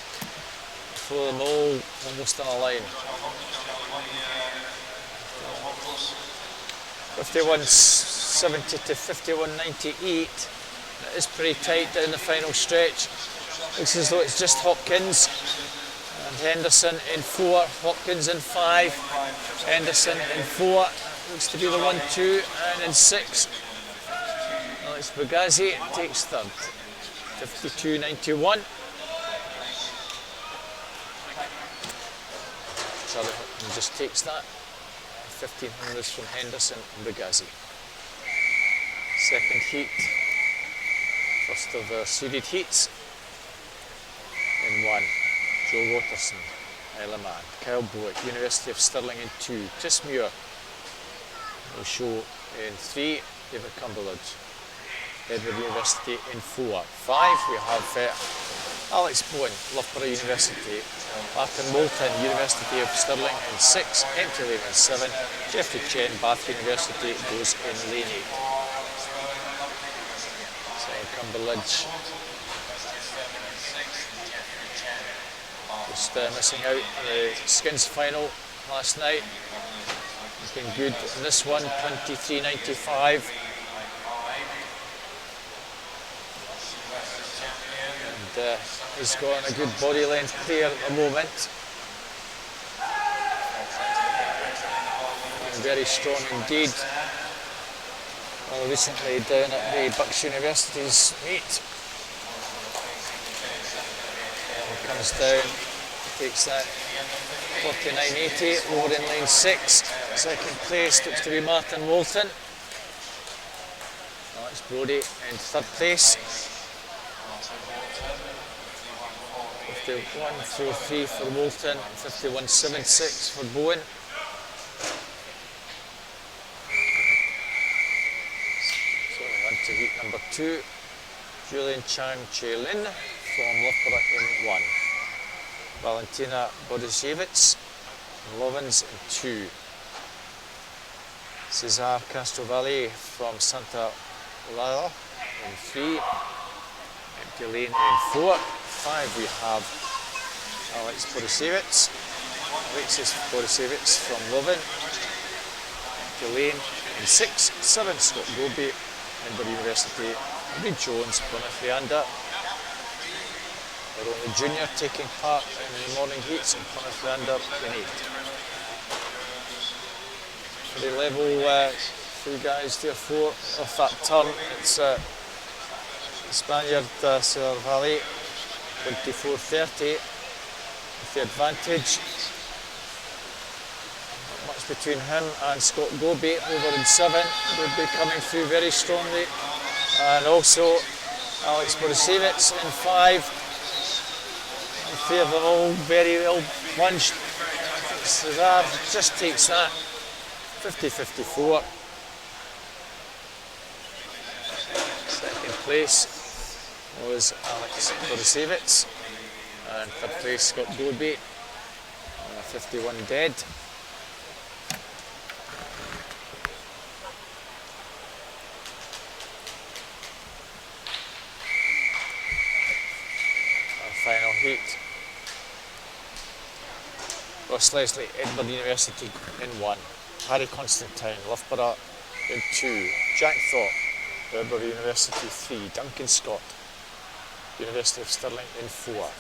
Speaker 5: before them all almost on a line. 51.70 to 51.98. It is pretty tight down the final stretch. Looks as though it's just Hopkins and Henderson in 4, Hopkins in 5, Henderson in 4, looks to be the 1-2, and in 6, Alex Fugazi takes third, 52.91. Charlie Hopkins just takes that, 1500s from Henderson and Fugazi. Second heat, first of the seeded heats, in 1. Joe Watterson, Isle of Man, Kyle Bullock, University of Stirling in 2, Chris Muir will show in 3, David Cumberland, Edinburgh University in 4. 5 we have Alex Bowen, Loughborough University. Martin Moulton, University of Stirling in 6, empty lane in 7. Jeffrey Chen, Bath University, goes in lane 8. So Cumberledge just missing out on the skins final last night. He's been good in this one, 23.95. And he's got a good body length clear at the moment. And very strong indeed. Well, recently down at the Bucks University's meet. And comes down, takes that 49.80 over in lane 6. Second place looks to be Martin Moulton. That's Brodie in third place. 51.03 for Moulton, 51.76 for Bowen. So on to heat number 2. Julian Chang Che-Lin from Loughborough in 1. Valentina Borisevich and Lovins in 2. Cesar Castrovalli from Santa Lara in 3. Empty lane in 4. 5 we have Alex Borisevich. Alexis Borisevich from Lovin. Empty lane in 6. 7 Scott Goby, Edinburgh University. Reid Jones, Plymouth Leander. Our only junior taking part in the morning heats in Plymouth Leander in 8. Pretty level, 3 guys there, 4 off that turn. It's Spaniard Cervalli, 24.30 with the advantage. Not much between him and Scott Goby over in 7. Would be coming through very strongly. And also Alex Borisevich in 5. The 3 of them all very well bunched. Cesar just takes that 50.54. Second place was Alex Borisevich, and third place Scott Goby, 51 dead. Our final heat. Ross Leslie, Edinburgh University in 1. Harry Constantine, Loughborough in 2. Jack Thorpe, Edinburgh University 3. Duncan Scott, University of Stirling in 4.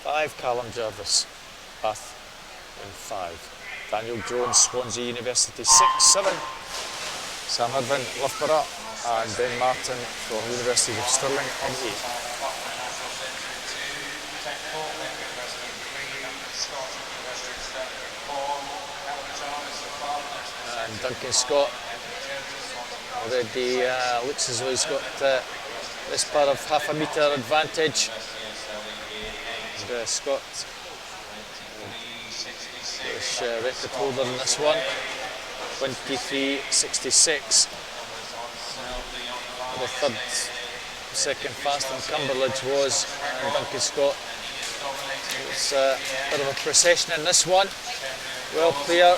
Speaker 5: 5 Callum Jarvis, Bath in 5. Daniel Jones, Swansea University 6. 7 Sam Irvin, Loughborough, and Ben Martin from University of Stirling in 8. And Duncan Scott already looks as though he's got this part of half a metre advantage. And, Scott is record holder in this one, 23.66. The second fast in Cumberledge was, and Duncan Scott. It's a bit of a procession in this one. Well clear.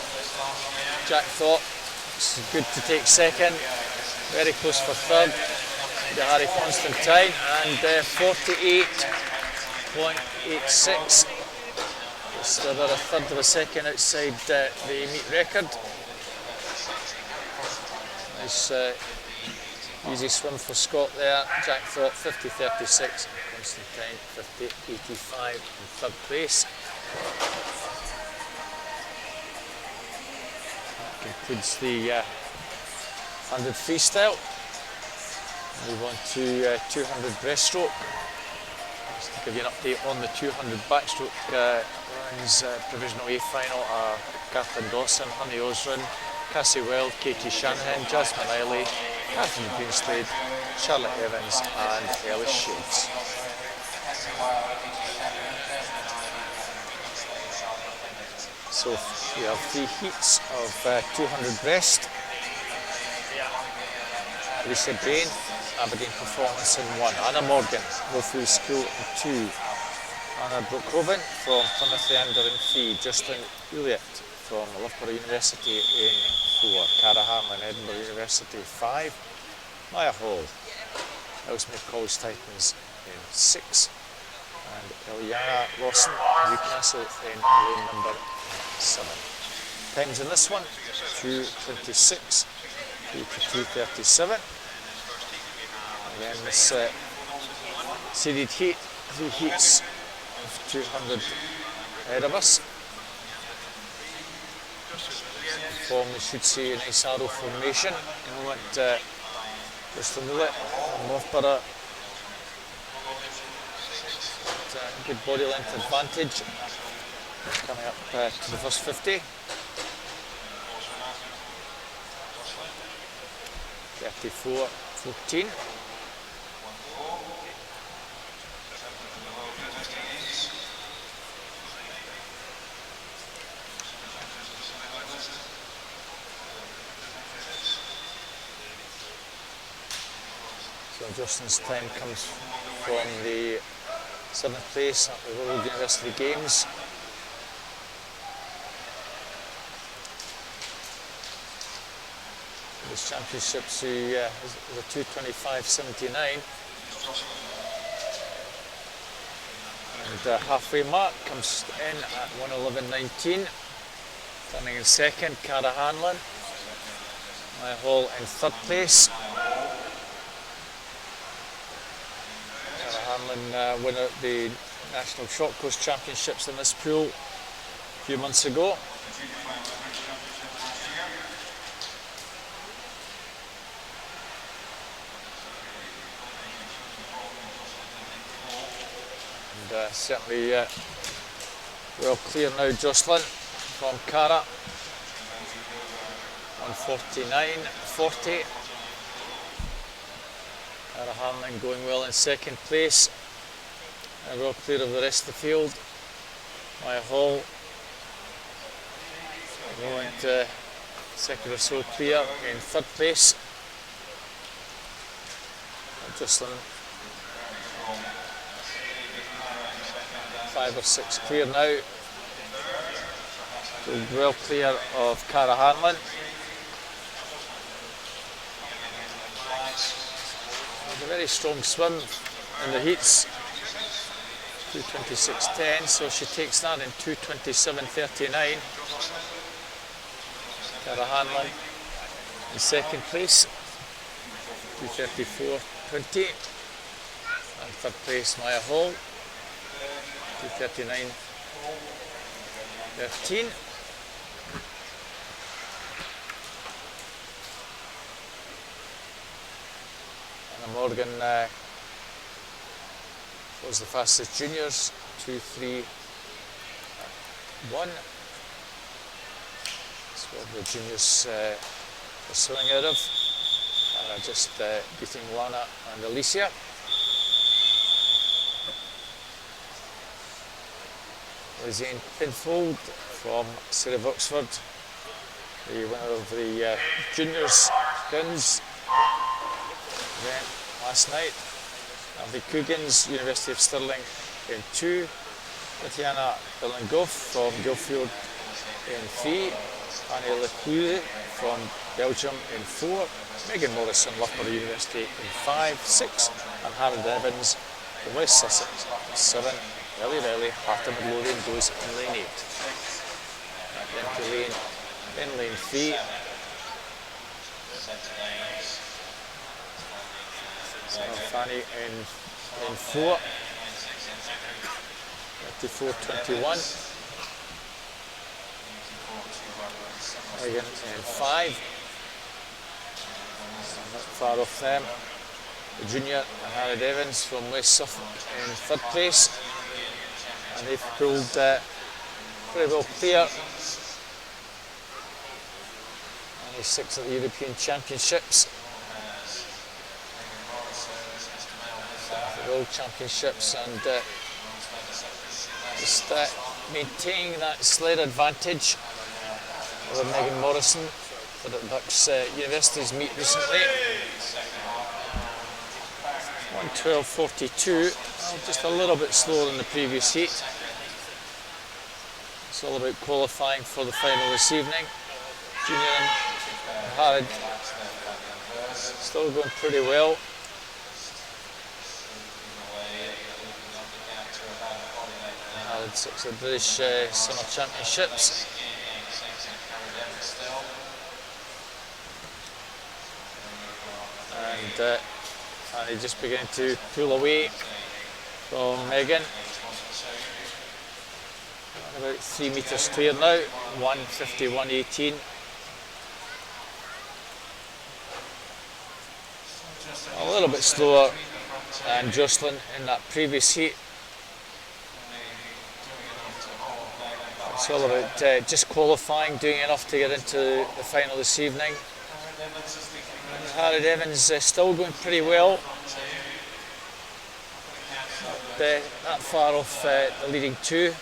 Speaker 5: Jack Thorpe, it's good to take second, very close for third, to Harry Constantine, and 48.86. Just about a third of a second outside the meet record. Nice easy swim for Scott there. Jack Thorpe 50.36, Constantine 50.85 in third place. Concludes the 100 freestyle. Move on to 200 breaststroke. Just to give you an update on the 200 backstroke runs, provisional A final are Catherine Dawson, Honey Osran, Cassie Weld, Katie Shanahan, Jasmine Eiley, Catherine Greenslade, Charlotte Evans and Ellis Shades. So we have 3 heats of 200 breast. Lisa Bain, Aberdeen Performance in 1. Anna Morgan, Wolfley School in 2. Anna Brookhoven from Plymouth Ender in 3. Justin Elliott from Loughborough University in 4. Cara Harlan, Edinburgh University 5. Maya Hall, Ellesmere College Titans in 6. And Eliana Lawson, Newcastle in lane number 7. Times in this one, 2:26 to 2:37. Again, this seeded heat, 3 heats of 200 ahead of us. Form, we should see a nice arrow formation. In a moment, Bristol Millet from Loughborough. Good body length advantage. Coming up to the first 50. 34-14. So Justin's time comes from the 7th place at the World University Games. This championships is a 2:25.79, and halfway mark comes in at 1:11.19. Standing in second, Cara Hanlon. Maya Hall in third place. Cara Hanlon winner at the National Short Course Championships in this pool a few months ago. And certainly well clear now, Jocelyn from Cara. 1:49.40. Cara Hanlon going well in second place. And well clear of the rest of the field. Maya Hall going to second or so clear in third place. And Jocelyn 5 or 6 clear now. So well clear of Cara Hanlon. A very strong swim in the heats. 2:26.10, so she takes that in 2:27.39. Cara Hanlon in second place, 2:34.20. And third place, Maya Hall, 2:39.13. Anna Morgan was the fastest juniors, 2:3.1. That's what the juniors are swimming out of. Just beating Lana and Alicia. Lizane Pinfold from City of Oxford, the winner of the juniors guns event last night. The Coogans, University of Stirling in 2. Tatiana Billingoff from Guildfield in 3. Annie Leclerc from Belgium in 4. Megan Morrison, Loughborough University in 5, 6. And Harold Evans from West Sussex in 7. Rally, Harter Midlothian goes in lane 8. Empty lane in lane 3. Fanny in 4, 34.21. Megan in 5. Not far off them. The junior Harry Evans from West Suffolk in third place. And they've pulled pretty well clear. Only 6th at the European Championships. World Championships, and just maintaining that sled advantage over Megan Morrison for the Bucks Universities meet recently. 1:12:42, just a little bit slower than the previous heat. It's all about qualifying for the final this evening. Junior and Harrod still going pretty well. Harrod sits at the British Summer Championships. And he's just beginning to pull away from Megan. About 3 metres clear now, 1:51.18. A little bit slower than Jocelyn in that previous heat. It's all about just qualifying, doing enough to get into the final this evening. And Harrod Evans still going pretty well. Not that far off the leading two.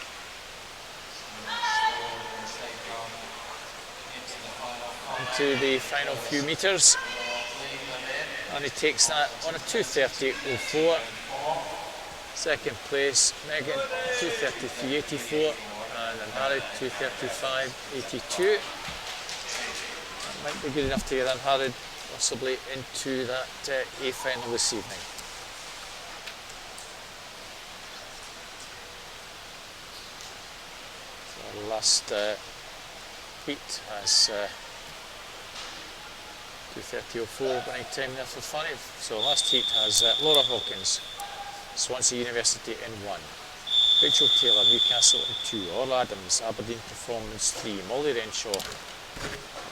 Speaker 5: To the final few metres, and he takes that on a 2:30.04. Second place, Megan 2:33.84, and then Harrod 2:35.82. That might be good enough to get Harrod possibly into that A final this evening. So the last heat has 2:30.04 winning time there for Funny. So last heat has Laura Hawkins, Swansea University in 1, Rachel Taylor, Newcastle in 2, Orla Adams, Aberdeen Performance 3, Molly Renshaw,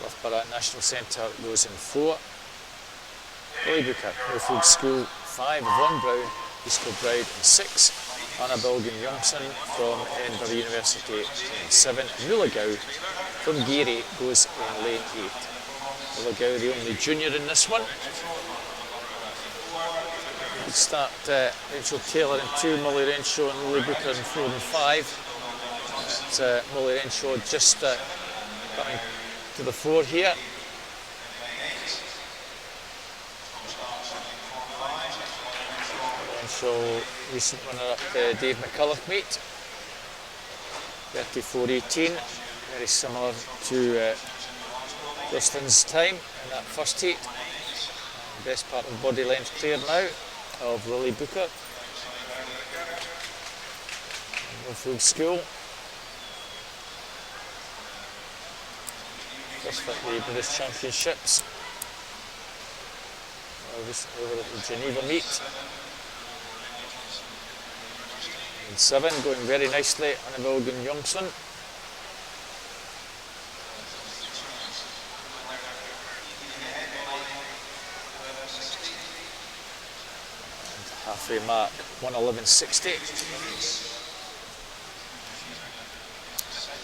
Speaker 5: Loughborough National Centre goes in 4, Lily Booker, Millfield School 5, Yvonne Brown, East Kilbride in 6, Anna Bilgan-Youngson from Edinburgh University in 7, Mulligau from Geary goes in lane 8. Mulligau, the only junior in this one. We start Rachel Taylor in 2, Molly Renshaw and Lily Booker in 4 and 5. But, Molly Renshaw just coming to the fore here. Renshaw, recent winner at the Dave McCulloch meet, 34.18, very similar to Jocelyn's time in that first heat. Best part of body length clear now of Lily Booker. Millfield School. Just at the British Championships. Recently over at the Geneva meet. And 7 going very nicely, Anna Bilgan-Youngson. Halfway mark 1:11.60.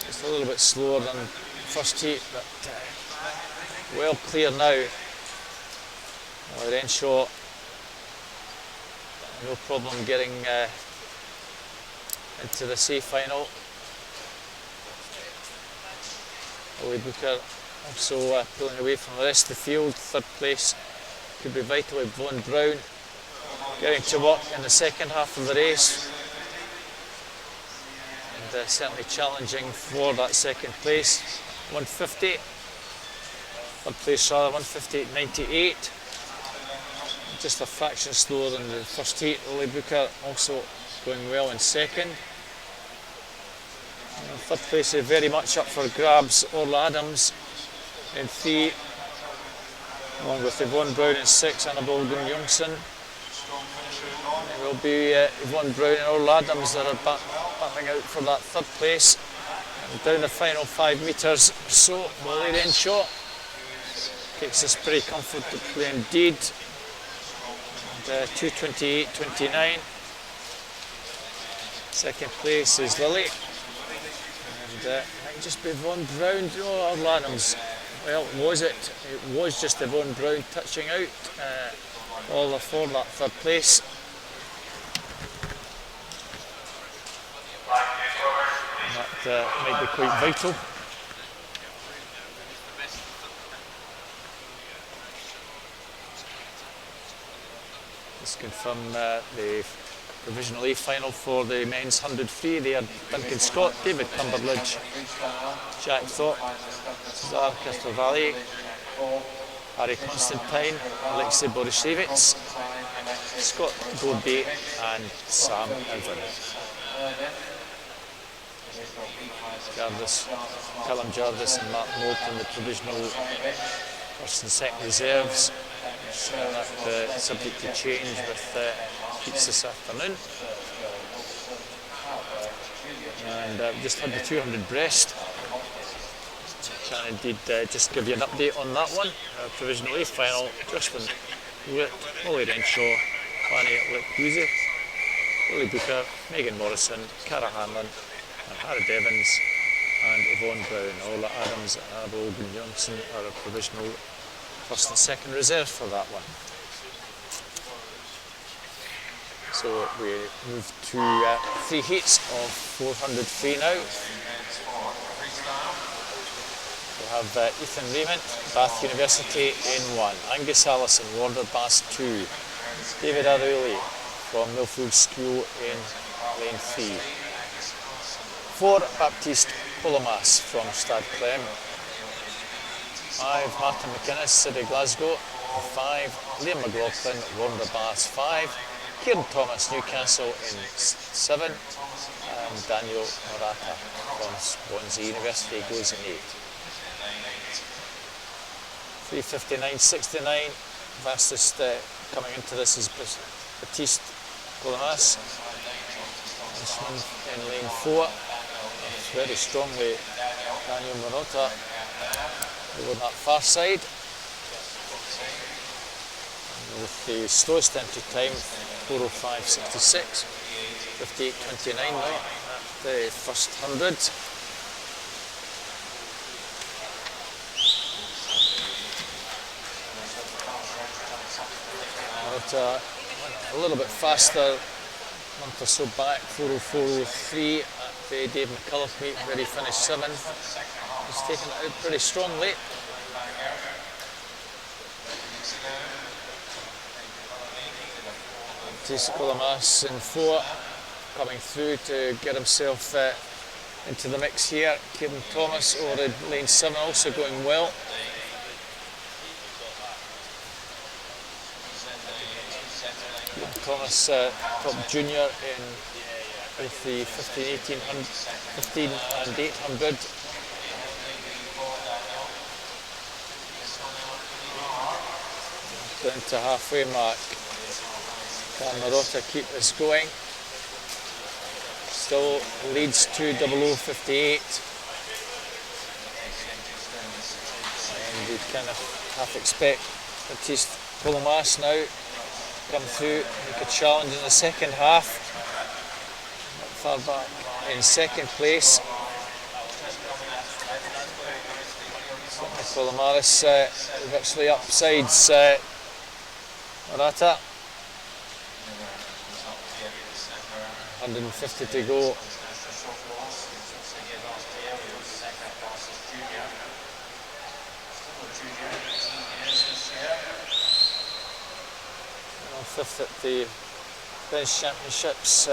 Speaker 5: Just a little bit slower than first heat, but well clear now. Renshaw, no problem getting into the C final. Lily Booker also pulling away from the rest of the field. Third place could be vital with Yvonne Brown getting to work in the second half of the race, and certainly challenging for that second place. 150, third place rather, 158.98, just a fraction slower than the first heat. Lily Booker also going well in second. And third place is very much up for grabs. Orla Adams in 3, along with Yvonne Brown in 6, Anna Bilgan-Youngson. It will be Yvonne Brown and Orla Adams that are battling out for that third place. And down the final 5 metres or so, Molly Renshaw takes this pretty comfortably indeed. 2:28.29. Second place is Lily. And it might just be Yvonne Brown. Oh, Orla Adams. Well, was it? It was just Yvonne Brown touching out. All for that third place. That might be quite vital. Just confirm the Provisional A final for the men's 100 free. They are Duncan Scott, David Cumberledge, Jack Thorpe, Cesar Castrovalli, Harry Constantine, Alexei Borishevich, Scott Godby and Sam Irvin. Callum Jarvis and Mark Moulton, the provisional first and second reserves. Subject to change with heats this afternoon. And just had the 200 breast. Can indeed just give you an update on that one. Provisional A final, Joshua Witt, Molly Renshaw, Fanny Lick-Wheezy, Lily Booker, Megan Morrison, Cara Hanlon, and Harry Devons, and Yvonne Brown. Ola Adams and Arab Olgun Johnson are a provisional first and second reserve for that one. So we move to 3 heats of 400 free now. We have Ethan Raymond, Bath University in 1, Angus Allison, Warder Bass 2, David Aruli from Millfield School in lane 3, 4 Baptiste Polomas from Stad Clem, 5 Martin McInnes, City Glasgow, 5 Liam McLaughlin, Warder Bass 5, Kieran Thomas, Newcastle in 7, and Daniel Morata from Swansea University goes in 8. 3:59.69, fastest coming into this is Baptiste Polomas. In lane 4, very strongly Daniel Morata over that far side. And with the slowest entry time, 4:05.66, 58.29 now at the first 100. A little bit faster, a month or so back, 4:04.03 at the Dave McCullough meet where he finished 7th. He's taken it out pretty strongly. Baptiste Polomas in 4, coming through to get himself into the mix here. Kieran Thomas over in lane 7 also going well. Thomas, top junior in both the 15 and 800. Down to halfway mark. Can Morata keep this going? Still leads to 00:58. And we kind of half expect Baptiste Polomas now come through, make a challenge in the second half. Not far back in second place. Polomaris virtually upsides Morata. 150 to go. Fifth at the French Championships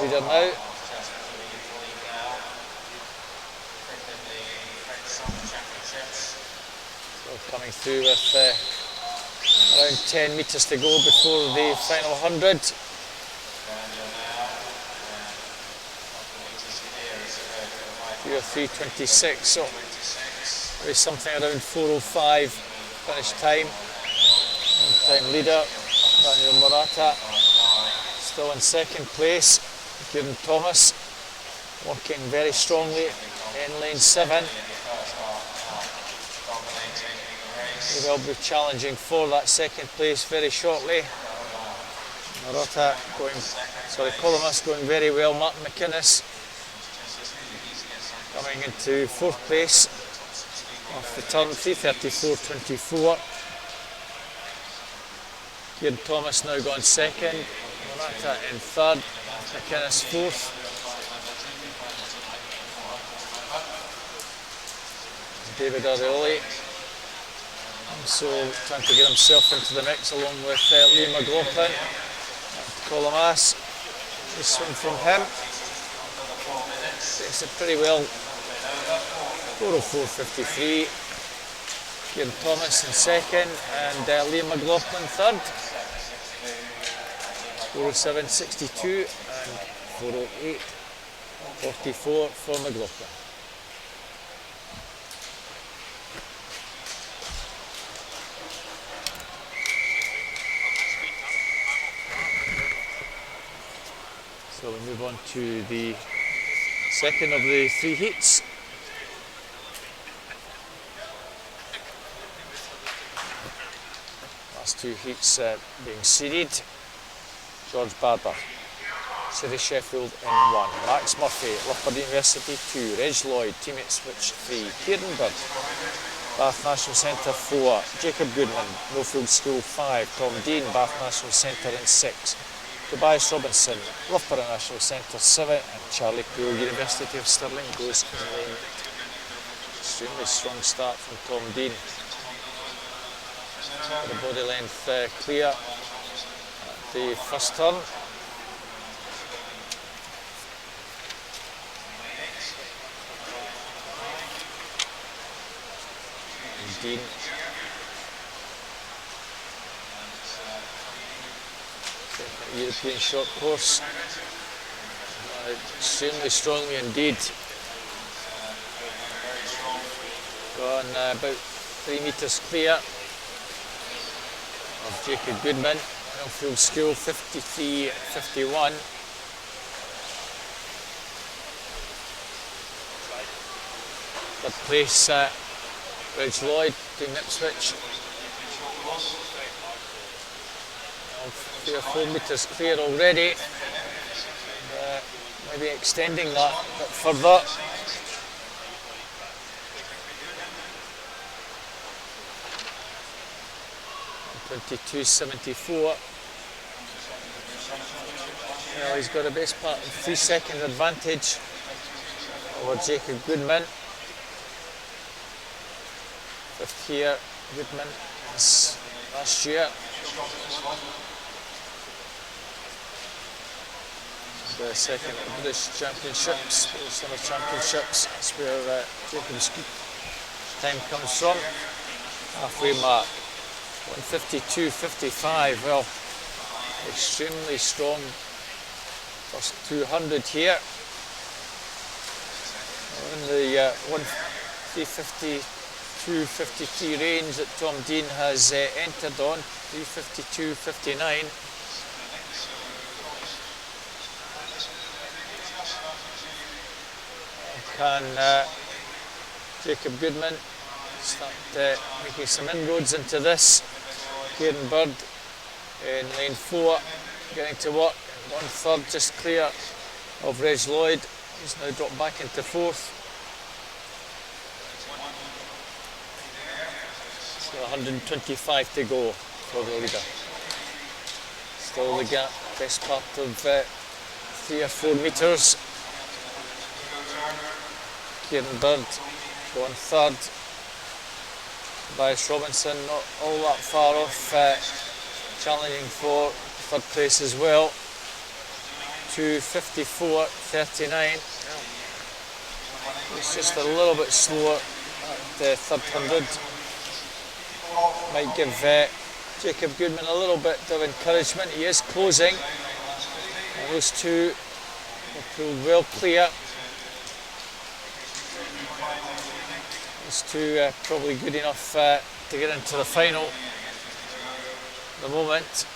Speaker 5: leader now. So coming through with around 10 metres to go before the final 100. Or 3:26, so there is something around 4:05 finish time. Time leader Daniel Morata still in second place. Kieran Thomas working very strongly in lane 7. He will be challenging for that second place very shortly. Morata Polomas going very well. Martin McInnes coming into 4th place off the turn, 3:34.24. Kieran Thomas now gone 2nd, Morata in 3rd, McInnes 4th. David Arioli also trying to get himself into the mix along with Liam McLaughlin. Colomas, the swim from him. Takes it pretty well. 4:04.53. Kieran Thomas in second and Liam McLaughlin third. 4:07.62 and 4:08.44 for McLaughlin. So we move on to the second of the three heats. Last two heats being seeded. George Barber, City Sheffield in 1. Max Murphy, Loughborough University 2. Reg Lloyd, teammate switch 3. Kieran Bird, Bath National Centre 4. Jacob Goodman, Millfield School 5. Tom Dean, Bath National Centre in 6. Tobias Robinson, Loughborough National Centre 7. And Charlie Poole, University of Stirling, goes in lane 8. Extremely strong start from Tom Dean. The body length clear at the first turn. And Dean European short course, extremely strongly indeed. Gone about 3 metres clear of Jacob Goodman, Millfield School 53.51. Third place, Reg Lloyd to Ipswich. 3 or 4 metres clear already. Maybe extending that a bit further. .22.74. Well, he's got a best part of 3 second advantage over Jacob Goodman. Fifth here, Goodman as last year. The second at the British Championships, British Summer Championships. That's where Jacob's time comes from. Halfway mark. 1:52.55. Well, extremely strong first 200 here. In the 3:52.53 range that Tom Dean has entered on, 3:52.59. Can Jacob Goodman start making some inroads into this? Kieran Bird in lane 4, getting to work. 1/3 just clear of Reg Lloyd. He's now dropped back into 4th. So 125 to go for the leader. Still the gap, best part of 3 or 4 metres. Kieran Bird going 3rd. Tobias Robinson not all that far off, challenging for 3rd place as well. 2:54.39. It's just a little bit slower at the 300. Might give Jacob Goodman a little bit of encouragement. He is closing. And those two will pull well clear. Those two probably good enough to get into the final at the moment.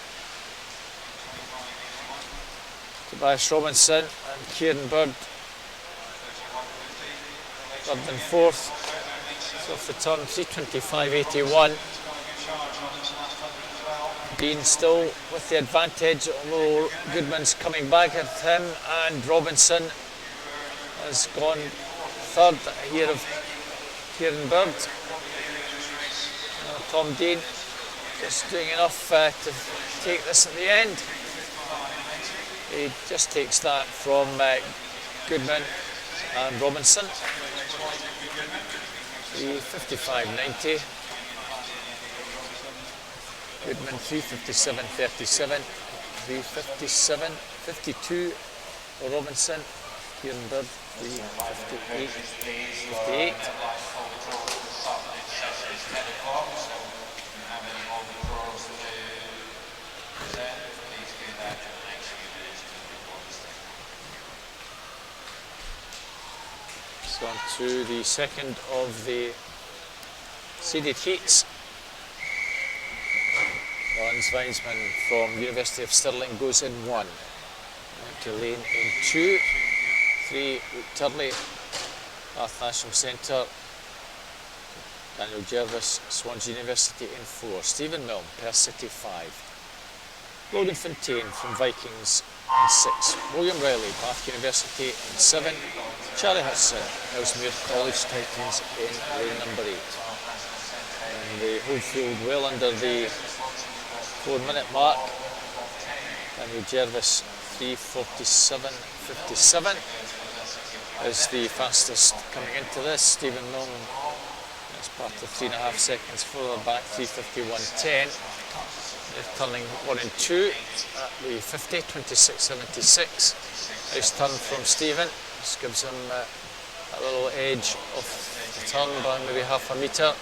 Speaker 5: Tobias Robinson and Kieran Bird, 3rd and 4th. So off the turn, 3:25.81. Dean still with the advantage, although Goodman's coming back at him, and Robinson has gone 3rd here of Kieran Bird. Tom Dean just doing enough to take this at the end. He just takes that from Goodman and Robinson. 3:55.90. Goodman 3:57.37, 3:57.52. Robinson, Kieran Bird 3:58.58. So on to the second of the seeded heats. Lawrence Weisman from University of Stirling goes in 1. To lane in 2. 3, Luke Turley, Bath National Centre. Daniel Jervis, Swansea University in 4. Stephen Milne, Perth City 5. Logan Fontaine from Vikings in 6. William Riley, Bath University in 7. Charlie Hudson, Ellesmere College Titans in lane number 8. And the whole field well under the 4-minute mark. Daniel Jervis 3:47.57 is the fastest coming into this. Stephen Milne is part of 3.5 seconds further back, 3:51.10. They're turning 1 and 2 at the 50, 26.76. Nice turn from Stephen. Just gives him a little edge of the turn by maybe half a metre.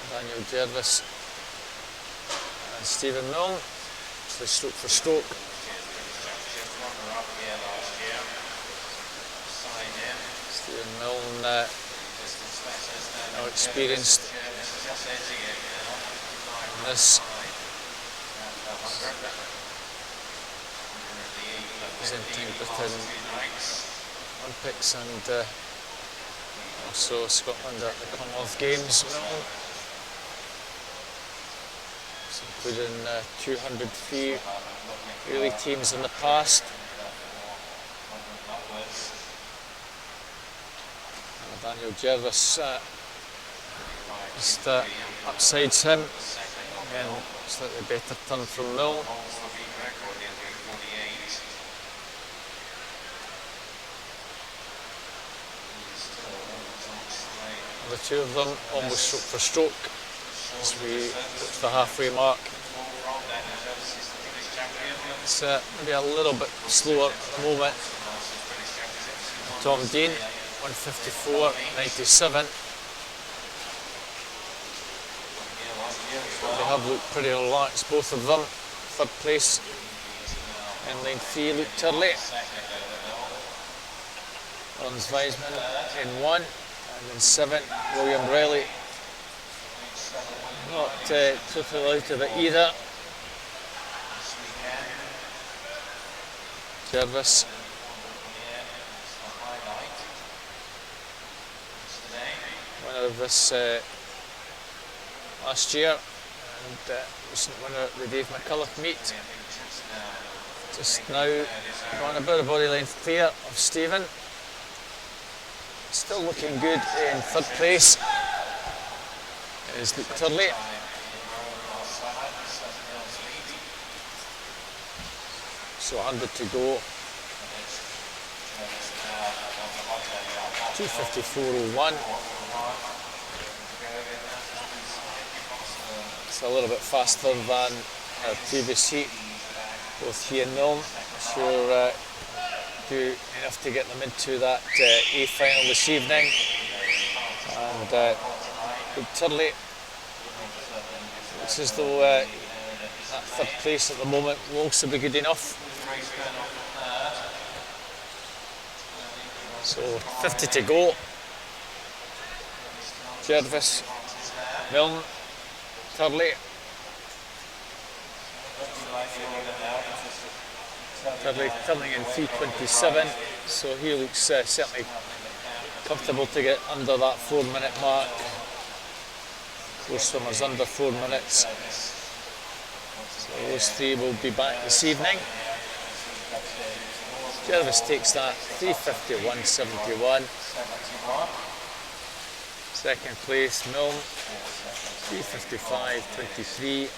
Speaker 5: Daniel Jervis and Stephen Milne, so stroke for stroke. Stephen Milne, now experienced in this. Representing Britain Olympics and also Scotland at the Commonwealth Games. Milne, including 200 free relay teams in the past. And Daniel Jervis just upsides him. Again, slightly better turn from Milne. The two of them almost stroke for stroke as we approach the halfway mark. It's maybe a little bit slower at the moment. Tom Dean, 1:54.97. They have looked pretty relaxed, both of them. Third place in lane 3, Luke Turley. Lawrence Weisman in 1, and in 7, William Riley. Not totally out of it either. Jervis. Winner of this last year, and recent winner at the Dave McCulloch meet. Just now going about a body length clear of Stephen. Still looking good in third place is Luke Turley. So 100 to go. 2:54.01. It's a little bit faster than our previous heat. Both he and Milne sure do enough to get them into that A final this evening. And Luke Turley looks as though that third place at the moment will also be good enough. So 50 to go. Jervis, Milne, Turley. Turley turning in 3:27, so he looks certainly comfortable to get under that 4-minute mark. Those swimmers under 4 minutes. So those three will be back this evening. Jervis takes that 3:51.71. Second place, Milne, 3:55.23.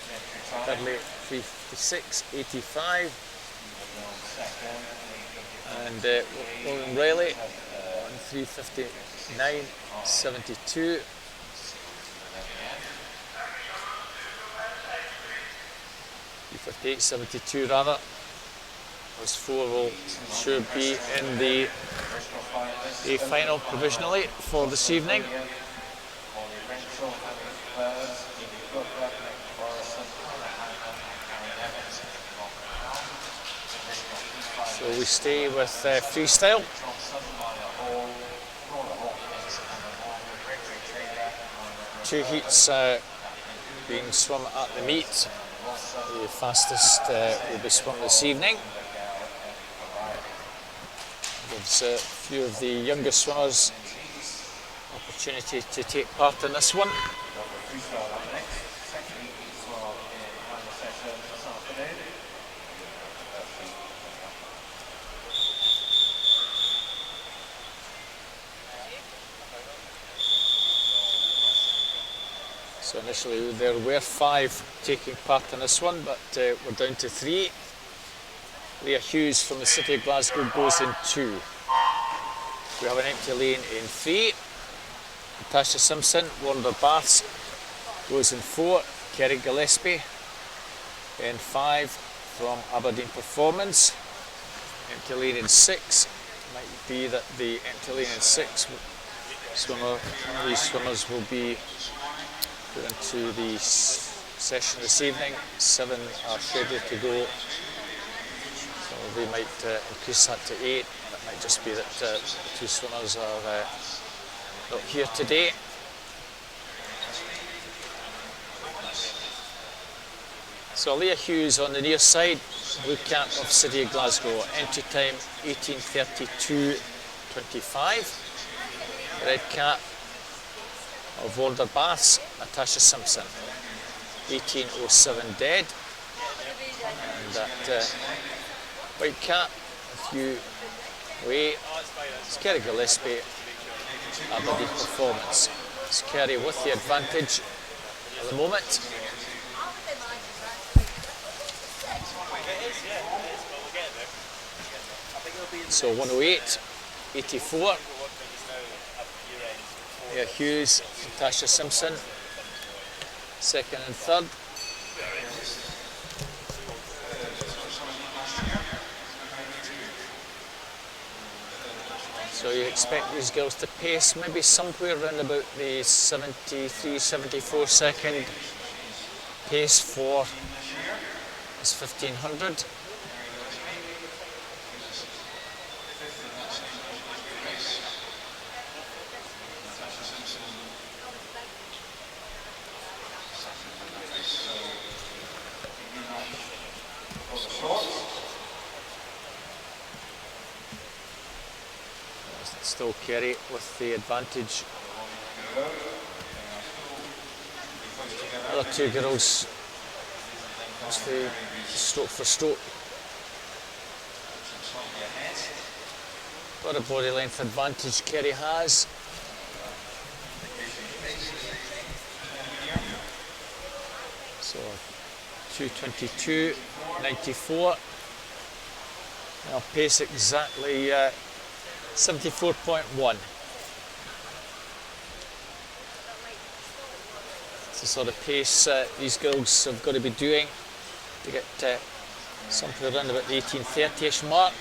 Speaker 5: Turley, 3:56.85. And William Riley, 3:59.72. .58.72 rather. Those four will sure be in the A final provisionally for this evening. So we stay with freestyle. Two heats being swum at the meet. The fastest will be swum this evening. Gives a few of the younger swimmers opportunity to take part in this one. So initially there were 5 taking part in this one, but we're down to 3. Leah Hughes from the City of Glasgow goes in 2. We have an empty lane in 3. Natasha Simpson, Warner Baths goes in 4. Kerry Gillespie in 5 from Aberdeen Performance. Empty lane in 6. Might be that the empty lane in 6 these swimmers will be put into the session this evening. 7 are scheduled to go. So they might increase that to 8. That might just be that the 2 swimmers are not here today. So Leah Hughes on the near side, blue cap of City of Glasgow, entry time 18:32.25. Red cap of Warner Baths, Natasha Simpson, 18:07 dead. And that white cap, a few away, it's Kerry Gillespie, Aberdeen Performance. It's Kerry with the advantage at the moment. So 108.84. Leah Hughes, Natasha Simpson, second and third. So you expect these girls to pace maybe somewhere around about the 73, 74 second pace for this 1500. Still Kerry with the advantage. Other 2 girls, it's the stroke for stroke. What a body length advantage Kerry has. So 2:22.94. I'll pace exactly 74.1. It's the sort of pace these girls have got to be doing to get something around about the 18:30ish mark.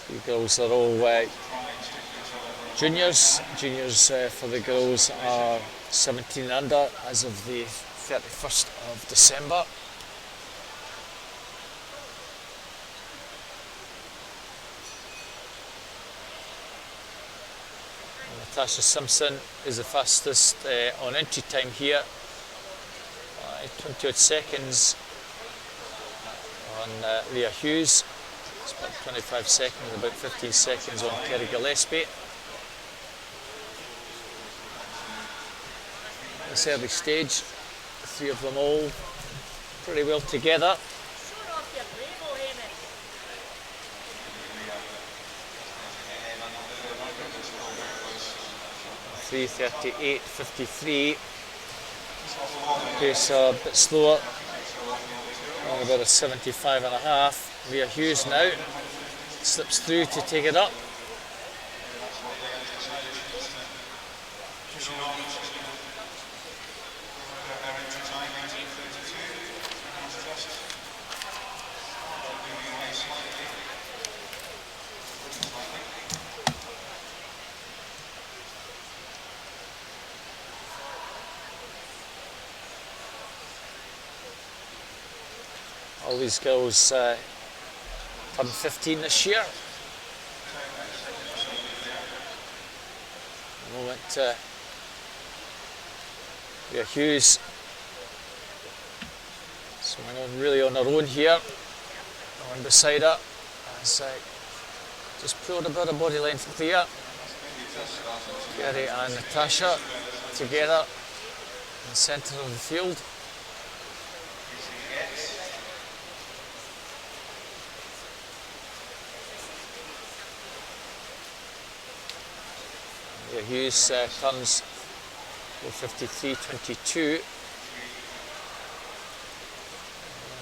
Speaker 5: The girls are all juniors. Juniors for the girls are 17 under as of the 31st of December. And Natasha Simpson is the fastest on entry time here. 20 odd seconds on Leah Hughes. It's about 25 seconds, about 15 seconds on Kerry Gillespie. This early stage, the 3 of them all pretty well together. 3:38.53. Pace a bit slower Going about a 75.5. Leah Hughes now slips through to take it up. All these girls turned 15 this year. The moment Leah Hughes swimming on really on her own here. No one beside her. As just pulled about a body length clear. Kerry and Natasha together in the centre of the field. Leah Hughes turns 4:53.22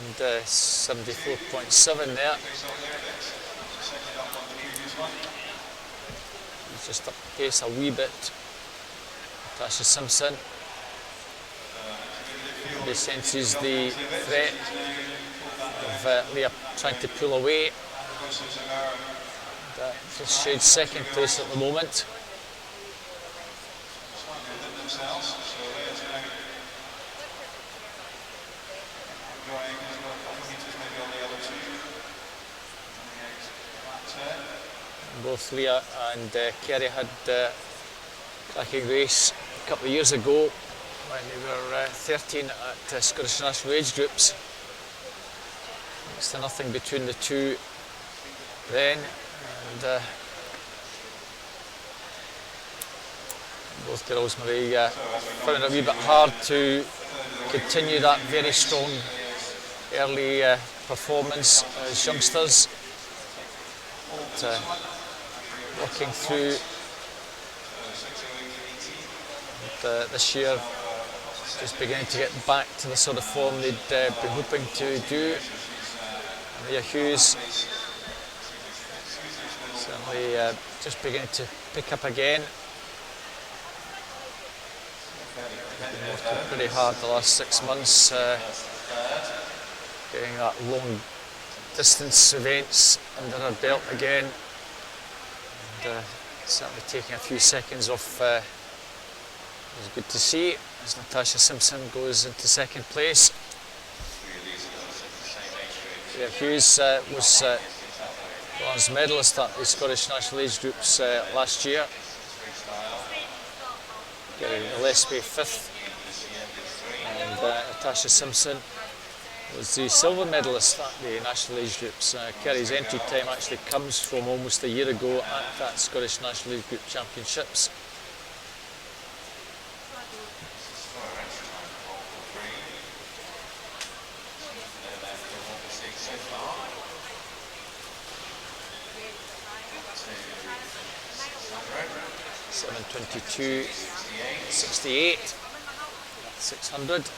Speaker 5: and 74.7 there. He's just up the pace a wee bit. Natasha Simpson. He senses the threat of Leah trying to pull away. And, just shades second place at the moment. Both Leah and Kerry had a cracking race a couple of years ago when they were 13 at Scottish National Age Groups. Next to nothing between the two then, and both girls maybe found it a wee bit hard to continue that very strong early performance as youngsters. But, working through this year, just beginning to get back to the sort of form they'd been hoping to do. Leah Hughes certainly just beginning to pick up again. Been working pretty hard the last 6 months, getting that long distance events under her belt again. And certainly taking a few seconds off is good to see as Natasha Simpson goes into second place. Leah Hughes was bronze medalist at the Scottish National Age Groups last year. Gary Gillespie fifth, and Natasha Simpson was the silver medalist at the National Age Groups. Kerry's entry time actually comes from almost a year ago at that Scottish National Age Group Championships. (7:22.68), 600.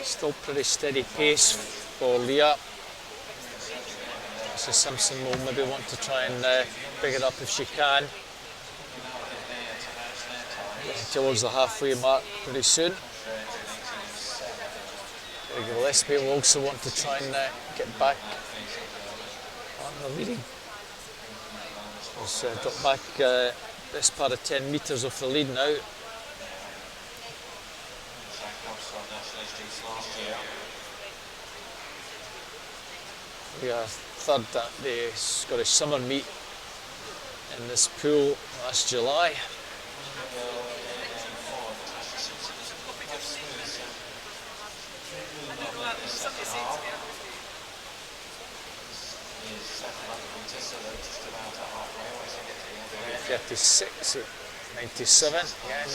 Speaker 5: Still pretty steady pace for Leah. So Simpson will maybe want to try and pick it up if she can. Getting towards the halfway mark pretty soon. Gillespie will also want to try and get back on the leading. She's dropped back best part of 10 metres off the lead now. We are third at the Scottish Summer Meet in this pool last July. (36.97), again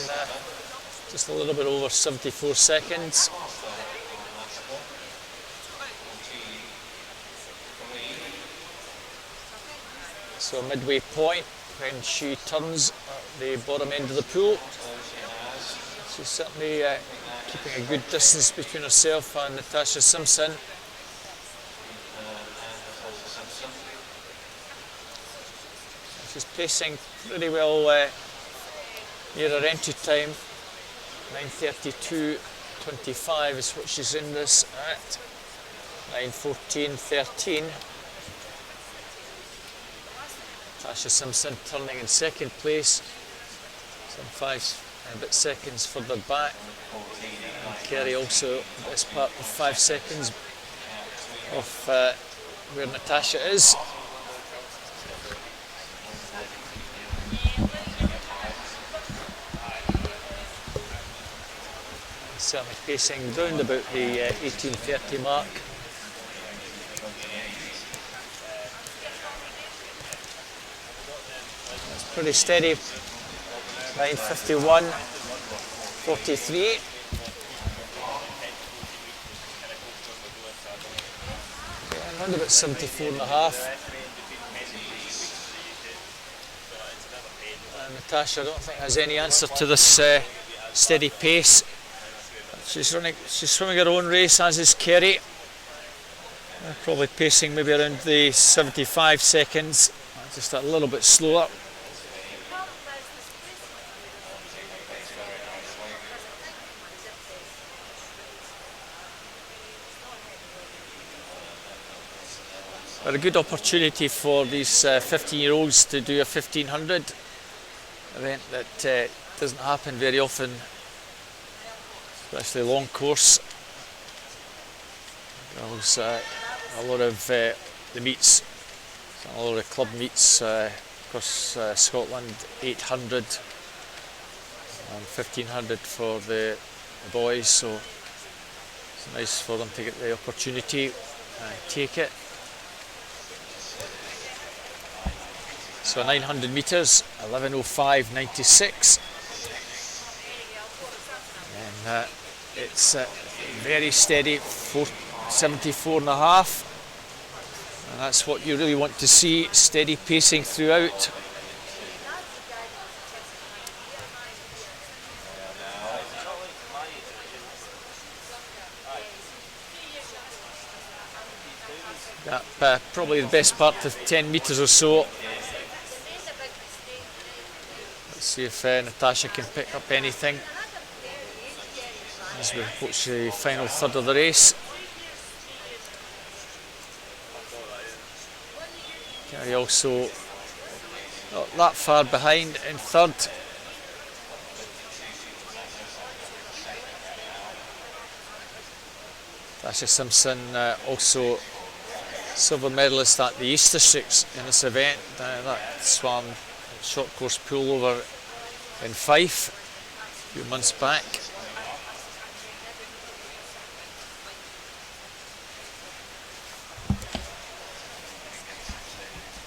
Speaker 5: just a little bit over 74 seconds. So midway point when she turns at the bottom end of the pool. She's certainly keeping a good distance between herself and Natasha Simpson. She's pacing pretty well near her entry time. 9:32.25 is what she's in this at. 9:14.13. Natasha Simpson turning in second place, some 5 a bit seconds further back. And Kerry also best part of 5 seconds off where Natasha is. Certainly pacing round about the 18:30 mark. It's pretty steady. 9:51.43. Around about 74.5. Natasha, I don't think has any answer to this steady pace. She's swimming her own race, as is Kerry. Probably pacing maybe around the 75 seconds, just a little bit slower. But a good opportunity for these 15-year-olds to do a 1500 event that doesn't happen very often, especially long course. There's a lot of the meets, a lot of club meets across Scotland, 800 and 1500 for the boys, so it's nice for them to get the opportunity and take it. So 900 metres, 11:05.96, and it's very steady, 74.5, and that's what you really want to see, steady pacing throughout. Probably the best part of 10 metres or so. Let's see if Natasha can pick up anything as we approach the final third of the race. Kerry also not that far behind in third. Natasha Simpson also silver medalist at the Easter Six in this event. That swam short course pool over in Fife a few months back.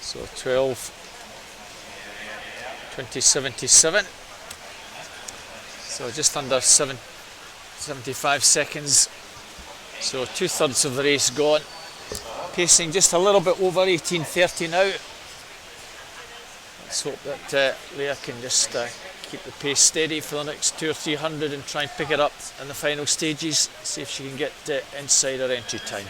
Speaker 5: So 12:20.77. So just under 75 seconds. So 2/3 of the race gone. Pacing just a little bit over 18:30 now. Let's hope that Leah can just keep the pace steady for the next 200 or 300 and try and pick it up in the final stages. See if she can get inside her entry time.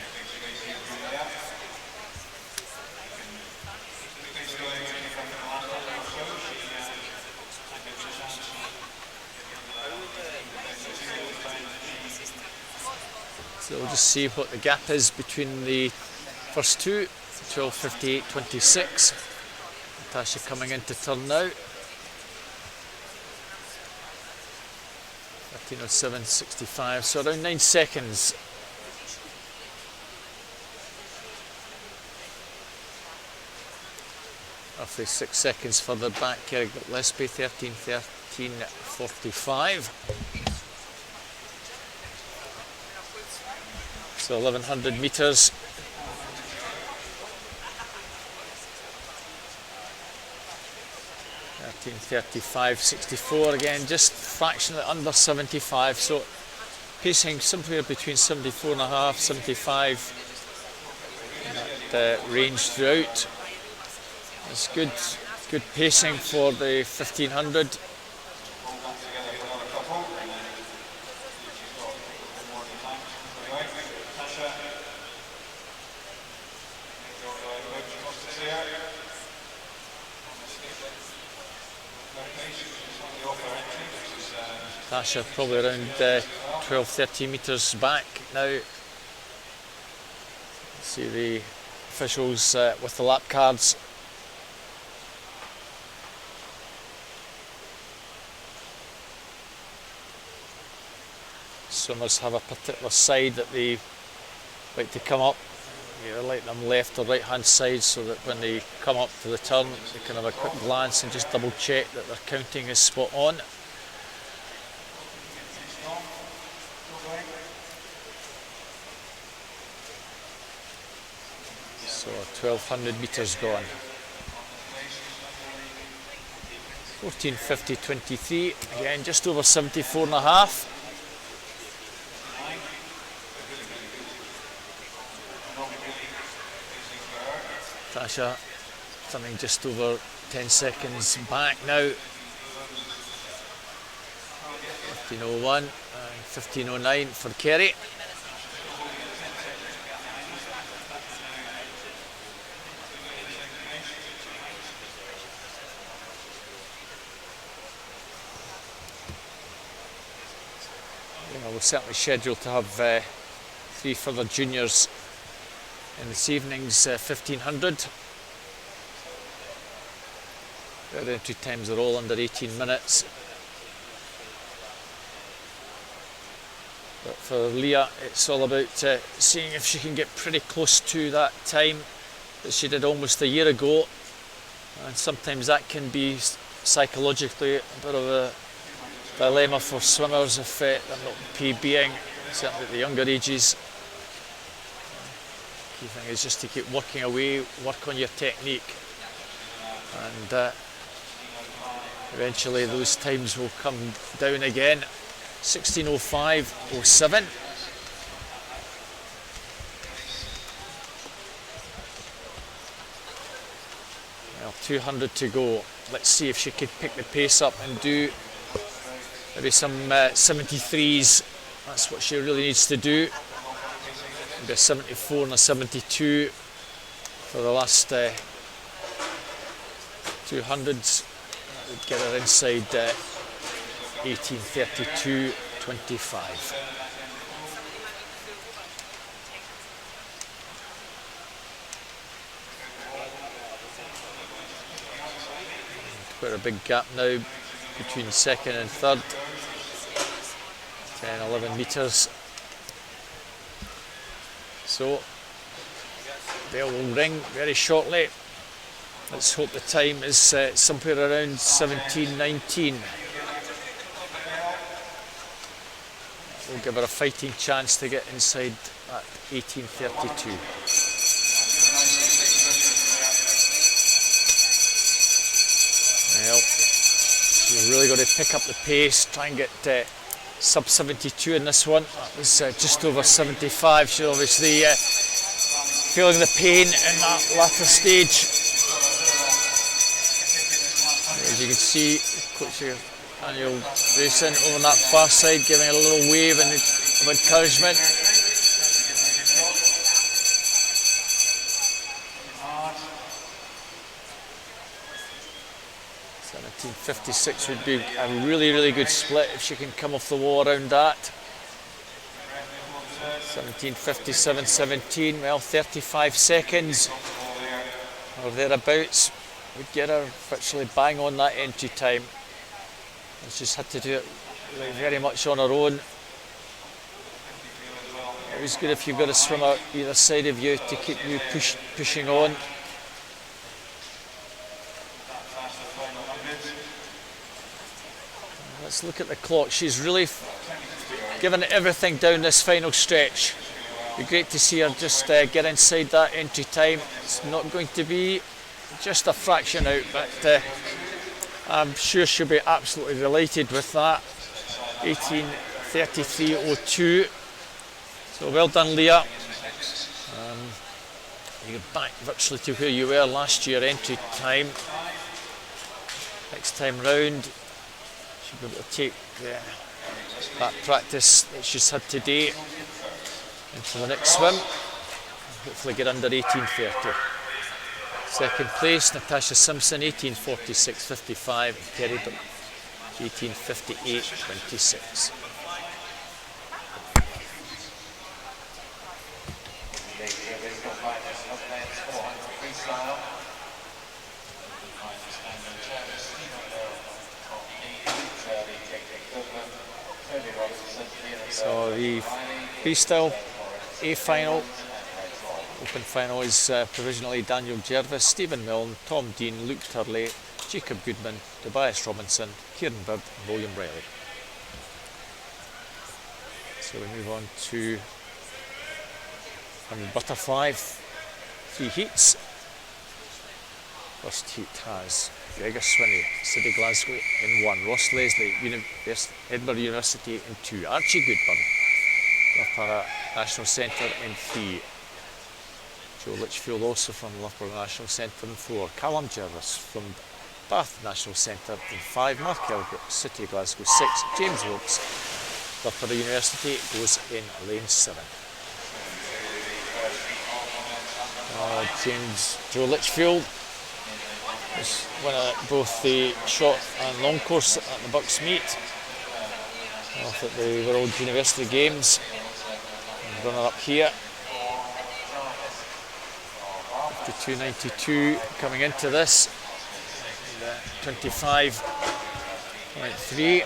Speaker 5: So we'll just see what the gap is between the first two. 12:58.26. Natasha coming into turn now. 13:07.65, so around 9 seconds. Roughly 6 seconds further back, Kerry Gillespie, 13:13.45. So 1100 metres. 13:35.64 again, just fractionally under 75. So pacing somewhere between 74.5, 75 in that range throughout. It's good pacing for the 1500. Tasha probably around 12-13 metres back now. See the officials with the lap cards. Swimmers have a particular side that they like to come up. You like them left or right hand side, so that when they come up to the turn they can have a quick glance and just double check that their counting is spot on. So 1200 metres gone. 14:50.23, again just over 74.5. Tasha turning just over 10 seconds back now. 15:01 and 15:09 for Kerry. We're certainly scheduled to have 3 further juniors in this evening's 1500. Their entry times are all under 18 minutes. But for Leah, it's all about seeing if she can get pretty close to that time that she did almost a year ago. And sometimes that can be psychologically a bit of a dilemma for swimmers if they're not PBing, certainly at the younger ages. Key thing is just to keep working away, work on your technique, and eventually those times will come down again. 16:05.07. Well, 200 to go. Let's see if she could pick the pace up and do maybe some 73s. That's what she really needs to do. Maybe a 74 and a 72 for the last 200s. That would get her inside 18:32.25. Quite a big gap now between second and third. 10-11 metres. So bell will ring very shortly. Let's hope the time is somewhere around 17:19. We'll give her a fighting chance to get inside at 18:32. Well, she's really got to pick up the pace, try and get sub 72 in this one. That was just over 75. She's obviously feeling the pain in that latter stage. As you can see, Coach Daniel Racing over on that far side, giving a little wave of encouragement. .56 would be a really good split if she can come off the wall around that. 17:57.17, well, 35 seconds or thereabouts would get her virtually bang on that entry time. She's just had to do it very much on her own. Always good if you've got a swimmer either side of you to keep you pushing on. Let's look at the clock. She's really given it everything down this final stretch. It'd be great to see her just get inside that entry time. It's not going to be just a fraction out, but I'm sure she'll be absolutely delighted with that. 18:33.02. So well done, Leah. you're back virtually to where you were last year entry time. Next time round, should be able to take that practice that she's had today into the next swim. Hopefully get under 18:30. Second place, Natasha Simpson, 18:46.55. Kerry Burke, 18:58.26. So the freestyle A final, open final is provisionally Daniel Jervis, Stephen Milne, Tom Dean, Luke Turley, Jacob Goodman, Tobias Robinson, Kieran Bird and William Riley. So we move on to 100 butterfly, 3 heats. First heat has Gregor Swinney, City Glasgow in 1, Ross Leslie, Edinburgh University in 2, Archie Goodburn, Loughborough National Centre in 3, Joe Litchfield also from Loughborough National Centre in 4, Callum Jervis from Bath National Centre in 5, Mark Elgett, City Glasgow 6, James Wilkes, Loughborough University goes in lane 7. Joe Litchfield was winner both the short and long course at the Bucks meet, off at the World University Games, and runner up here. 52.92 coming into this, 25.3.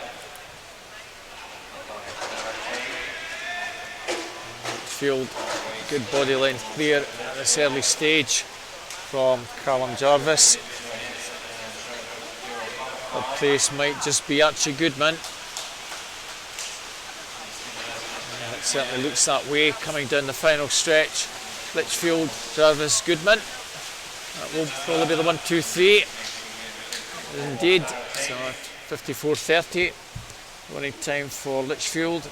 Speaker 5: Field, good body length clear at this early stage from Callum Jarvis. Third place might just be Archie Goodman. And it certainly looks that way coming down the final stretch. Litchfield, Jarvis, Goodman. That will probably be the 1, 2, 3. Indeed, so 54.30 running time for Litchfield.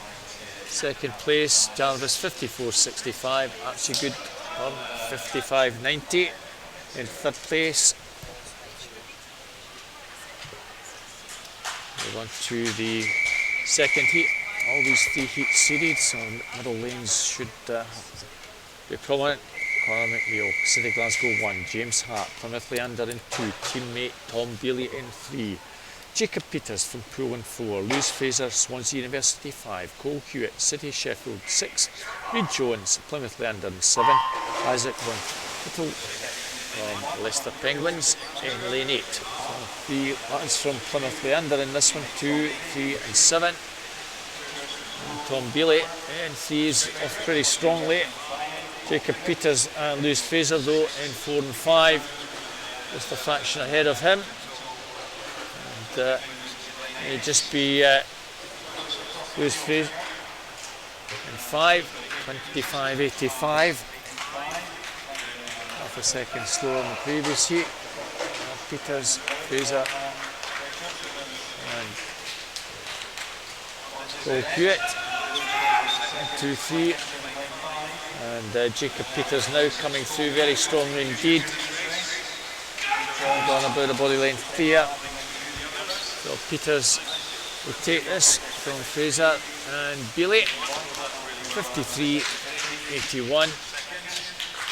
Speaker 5: Second place, Jarvis 54.65, Archie Goodman 55.90 in third place. Move on to the second heat. All these 3 heats seeded, so middle lanes should be prominent. Connor McNeil, City Glasgow 1, James Hart, Plymouth Leander in 2, teammate Tom Bailey in 3, Jacob Peters from Poole in 4, Lewis Fraser, Swansea University 5, Cole Hewitt, City Sheffield 6, Reid Jones, Plymouth Leander in 7, Isaac Little from Leicester Penguins in lane 8. So 3 lads from Plymouth Leander in this one, 2, 3 and 7. And Tom Bailey in 3s off pretty strongly. Jacob Peters and Lewis Fraser though in 4 and 5, just a fraction ahead of him. And it'll just be Lewis Fraser in 5, 25.85. Half a second slower than the previous heat. Peters, Fraser and Cole Hewitt, 1, 2, 3. And Jacob Peters now coming through very strongly indeed. Gone about a body length clear. So Peters will take this from Fraser and Bailey. 53.81.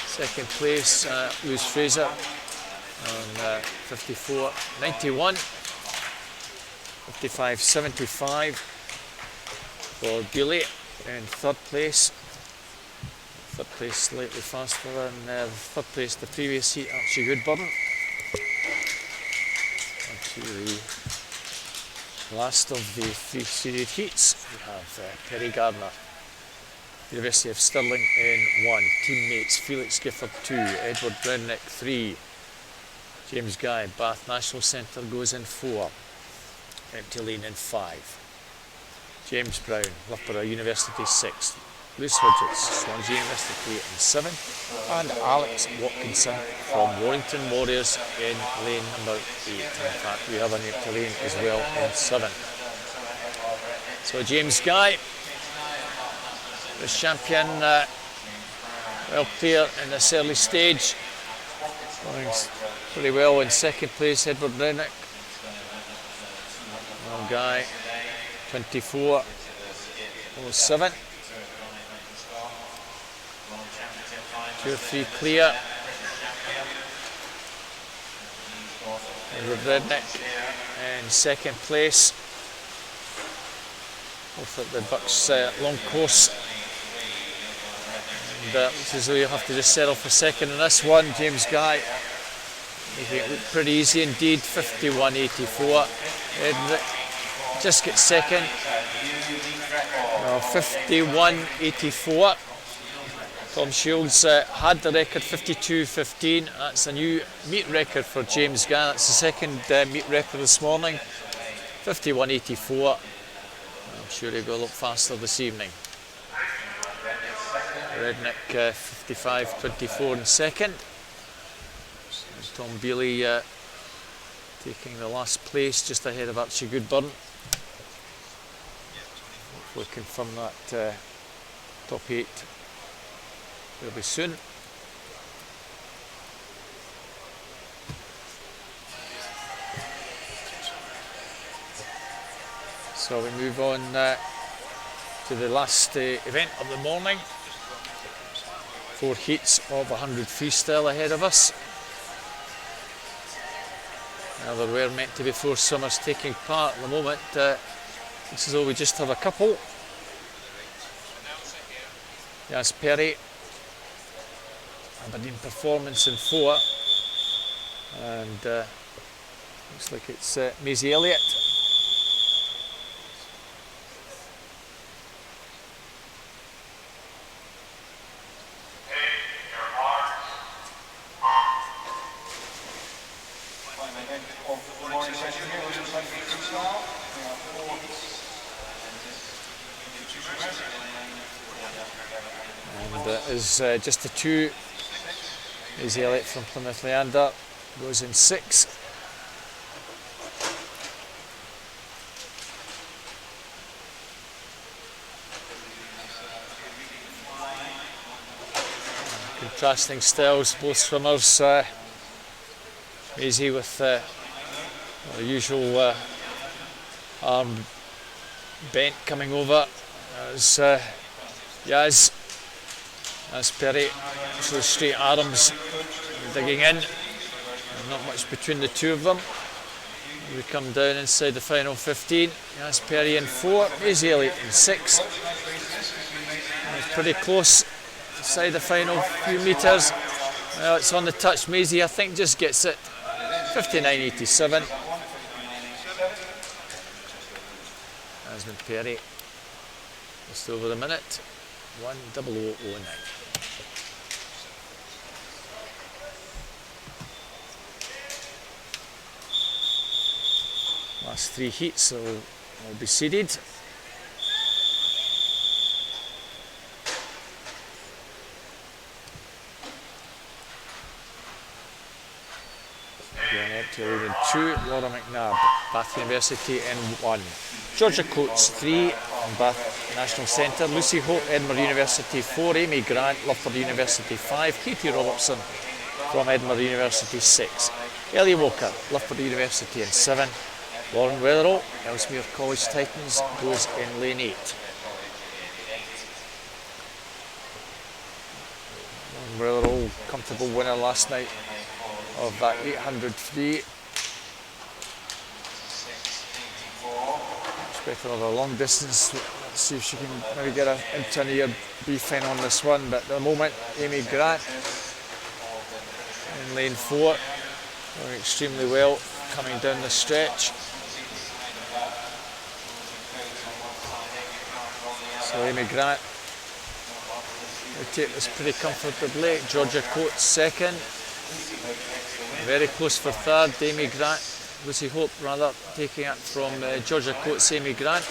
Speaker 5: Second place, Lewis Fraser on 54.91. 55.75 for Bailey in third place. Third place slightly faster than third place the previous heat, Archie Goodburn. On to the last of the 3 seeded heats, we have Perry Gardner, University of Stirling in 1, teammates Felix Gifford 2, Edward Brownneck 3, James Guy, Bath National Centre goes in 4, empty lane in 5, James Brown, Loughborough University 6, Lewis Hodgetts, Swansea University in 7, and Alex Watkinson from Warrington Warriors in lane number 8. In fact, we have an empty lane as well in 7. So James Guy, the champion well clear in this early stage. Going pretty well in second place, Edward Rennick. Well, Guy, 24.07. 2 or 3 clear. Edward Rednick in second place. Both at the Bucks long course. And looks as though you'll have to just settle for second in this one. James Guy making it look pretty easy indeed. 51.84. Edric just gets second. 51.84. Tom Shields had the record 52.15. That's a new meet record for James Guy. That's the second meet record this morning. 51.84. I'm sure he'll go a lot faster this evening. Rednick 55.24 in second. Tom Bealey taking the last place just ahead of Archie Goodburn. Hopefully confirm that top 8 fairly soon. So we move on to the last event of the morning. 4 heats of 100 freestyle ahead of us. Now there were meant to be 4 swimmers taking part. At the moment, looks as though we just have a couple. Yes, Perry, Aberdeen Performance in 4, and looks like it's Maisie Elliott. And is just the 2. Maisie Elliott from Plymouth Leander goes in 6. Contrasting styles, both swimmers. Maisie with the usual arm bent coming over as Yaz. As Perry, so straight arms digging in, not much between the two of them. We come down inside the final 15. As Perry in 4, Maisie Elliott in 6. It's pretty close inside the final few metres. Well, it's on the touch. Maisie, I think, just gets it. 59.87. Asmund Perry, just over a minute. 1:00:09. Last 3 heats will be seeded. Going up to lead in 2, Laura McNabb, Bath University in 1. Georgia Coates 3, Bath National Centre. Lucy Hope, Edinburgh University 4. Amy Grant, Loughborough University 5. Katie Robertson from Edinburgh University 6. Ellie Walker, Loughborough University in 7. Lauren Wetherall, Ellesmere College Titans, goes in lane 8. Lauren Wetherall, comfortable winner last night of that 800 free. Expect another long distance. Let's see if she can maybe get into an year B final on this one. But at the moment, Amy Grant in lane 4, going extremely well, coming down the stretch. So Amy Grant will take this pretty comfortably. Georgia Coates second. Very close for third. Amy Grant, Lucy Hope rather, taking it from Georgia Coates, Amy Grant.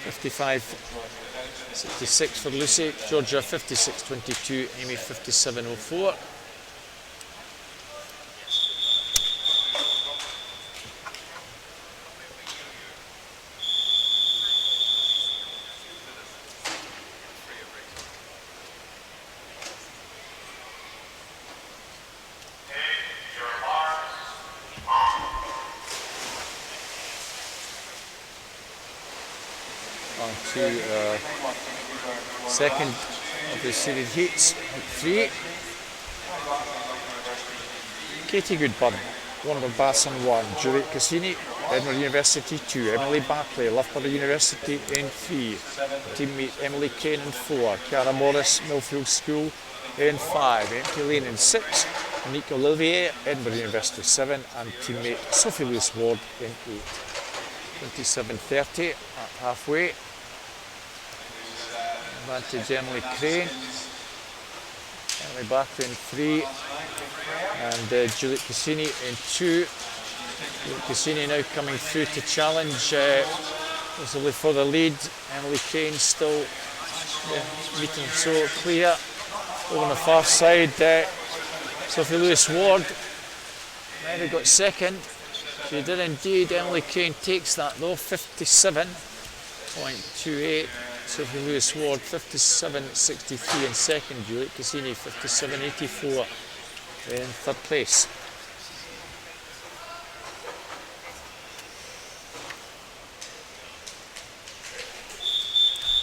Speaker 5: 55.66 for Lucy. Georgia 56.22. Amy 57.04. On to second of the series heats, heat 3. Katie Goodburn, London Basson 1, Juliet Cassini, Edinburgh University 2, Emily Barclay, Loughborough University in 3, teammate Emily Kane in 4, Cara Morris, Millfield School in 5, Empty Lane in 6, Monique Olivier, Edinburgh University 7, and teammate Sophie Lewis Ward in 8. 27:30 at halfway. Advantage Emily Crane, Emily Barclay in 3, and Juliet Cassini in 2. Juliet Cassini now coming through to challenge, possibly for the lead. Emily Crane still meeting so clear. Over on the far side, Sophie Lewis Ward might have got second. She did indeed. Emily Crane takes that though, 57.28. Sophie Lewis Ward 57.63 in second. Juliet Cassini 57.84 in third place.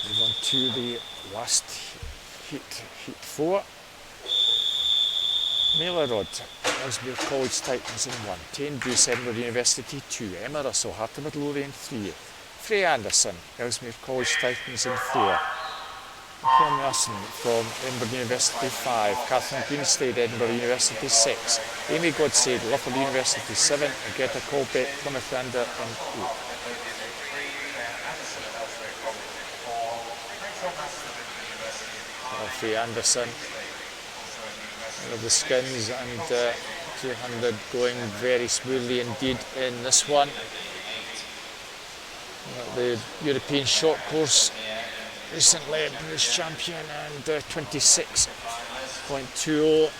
Speaker 5: Move on to the last heat, heat 4. Mela Rod, Ellesmere College Titans in 1, Tane Bruce, Edinburgh University 2, Emma Russell, Heart of Midlothian 3, Freya Anderson, Ellesmere College Titans in 4, Michael Nelson from Edinburgh University 5, Catherine Greenstade, Edinburgh University 6, Amy Godsade, Loughborough University 7, and Greta Colbeck, Plymouth Randa in 8. Freya Anderson of the skins, and 200 going very smoothly indeed in this one. The European short course recently British champion, and 26.20.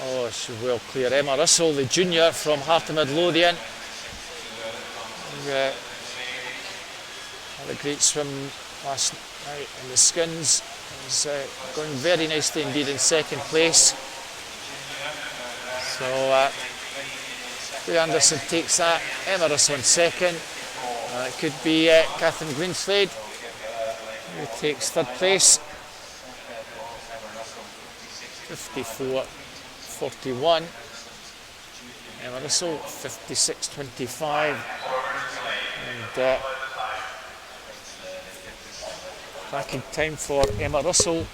Speaker 5: Oh, she's well clear. Emma Russell, the junior from Heart of Midlothian, had a great swim last night in the skins. Is going very nicely indeed in second place. So Freya Anderson takes that. Emma Russell in second. It could be Catherine Greenslade who takes third place. 54.41. Emma Russell 56.25. And tracking time for Emma Russell.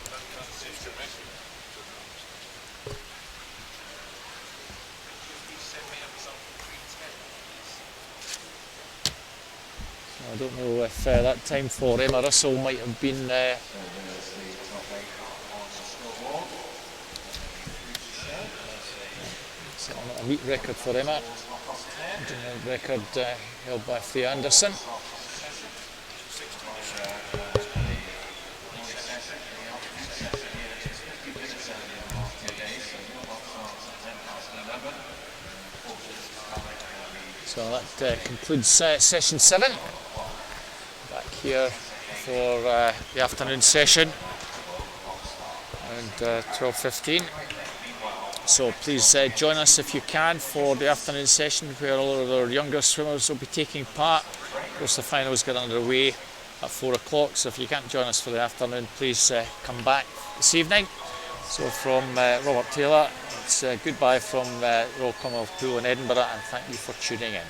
Speaker 5: I don't know if that time for Emma Russell might have been a meet record for Emma. Record held by Freya Anderson. So that concludes session 7. Back here for the afternoon session and 12:15. So please join us if you can for the afternoon session, where all of our younger swimmers will be taking part. Of course, the finals get underway at 4 o'clock, so if you can't join us for the afternoon, please come back this evening. So from Robert Taylor, it's goodbye from Royal Commonwealth Pool in Edinburgh, and thank you for tuning in.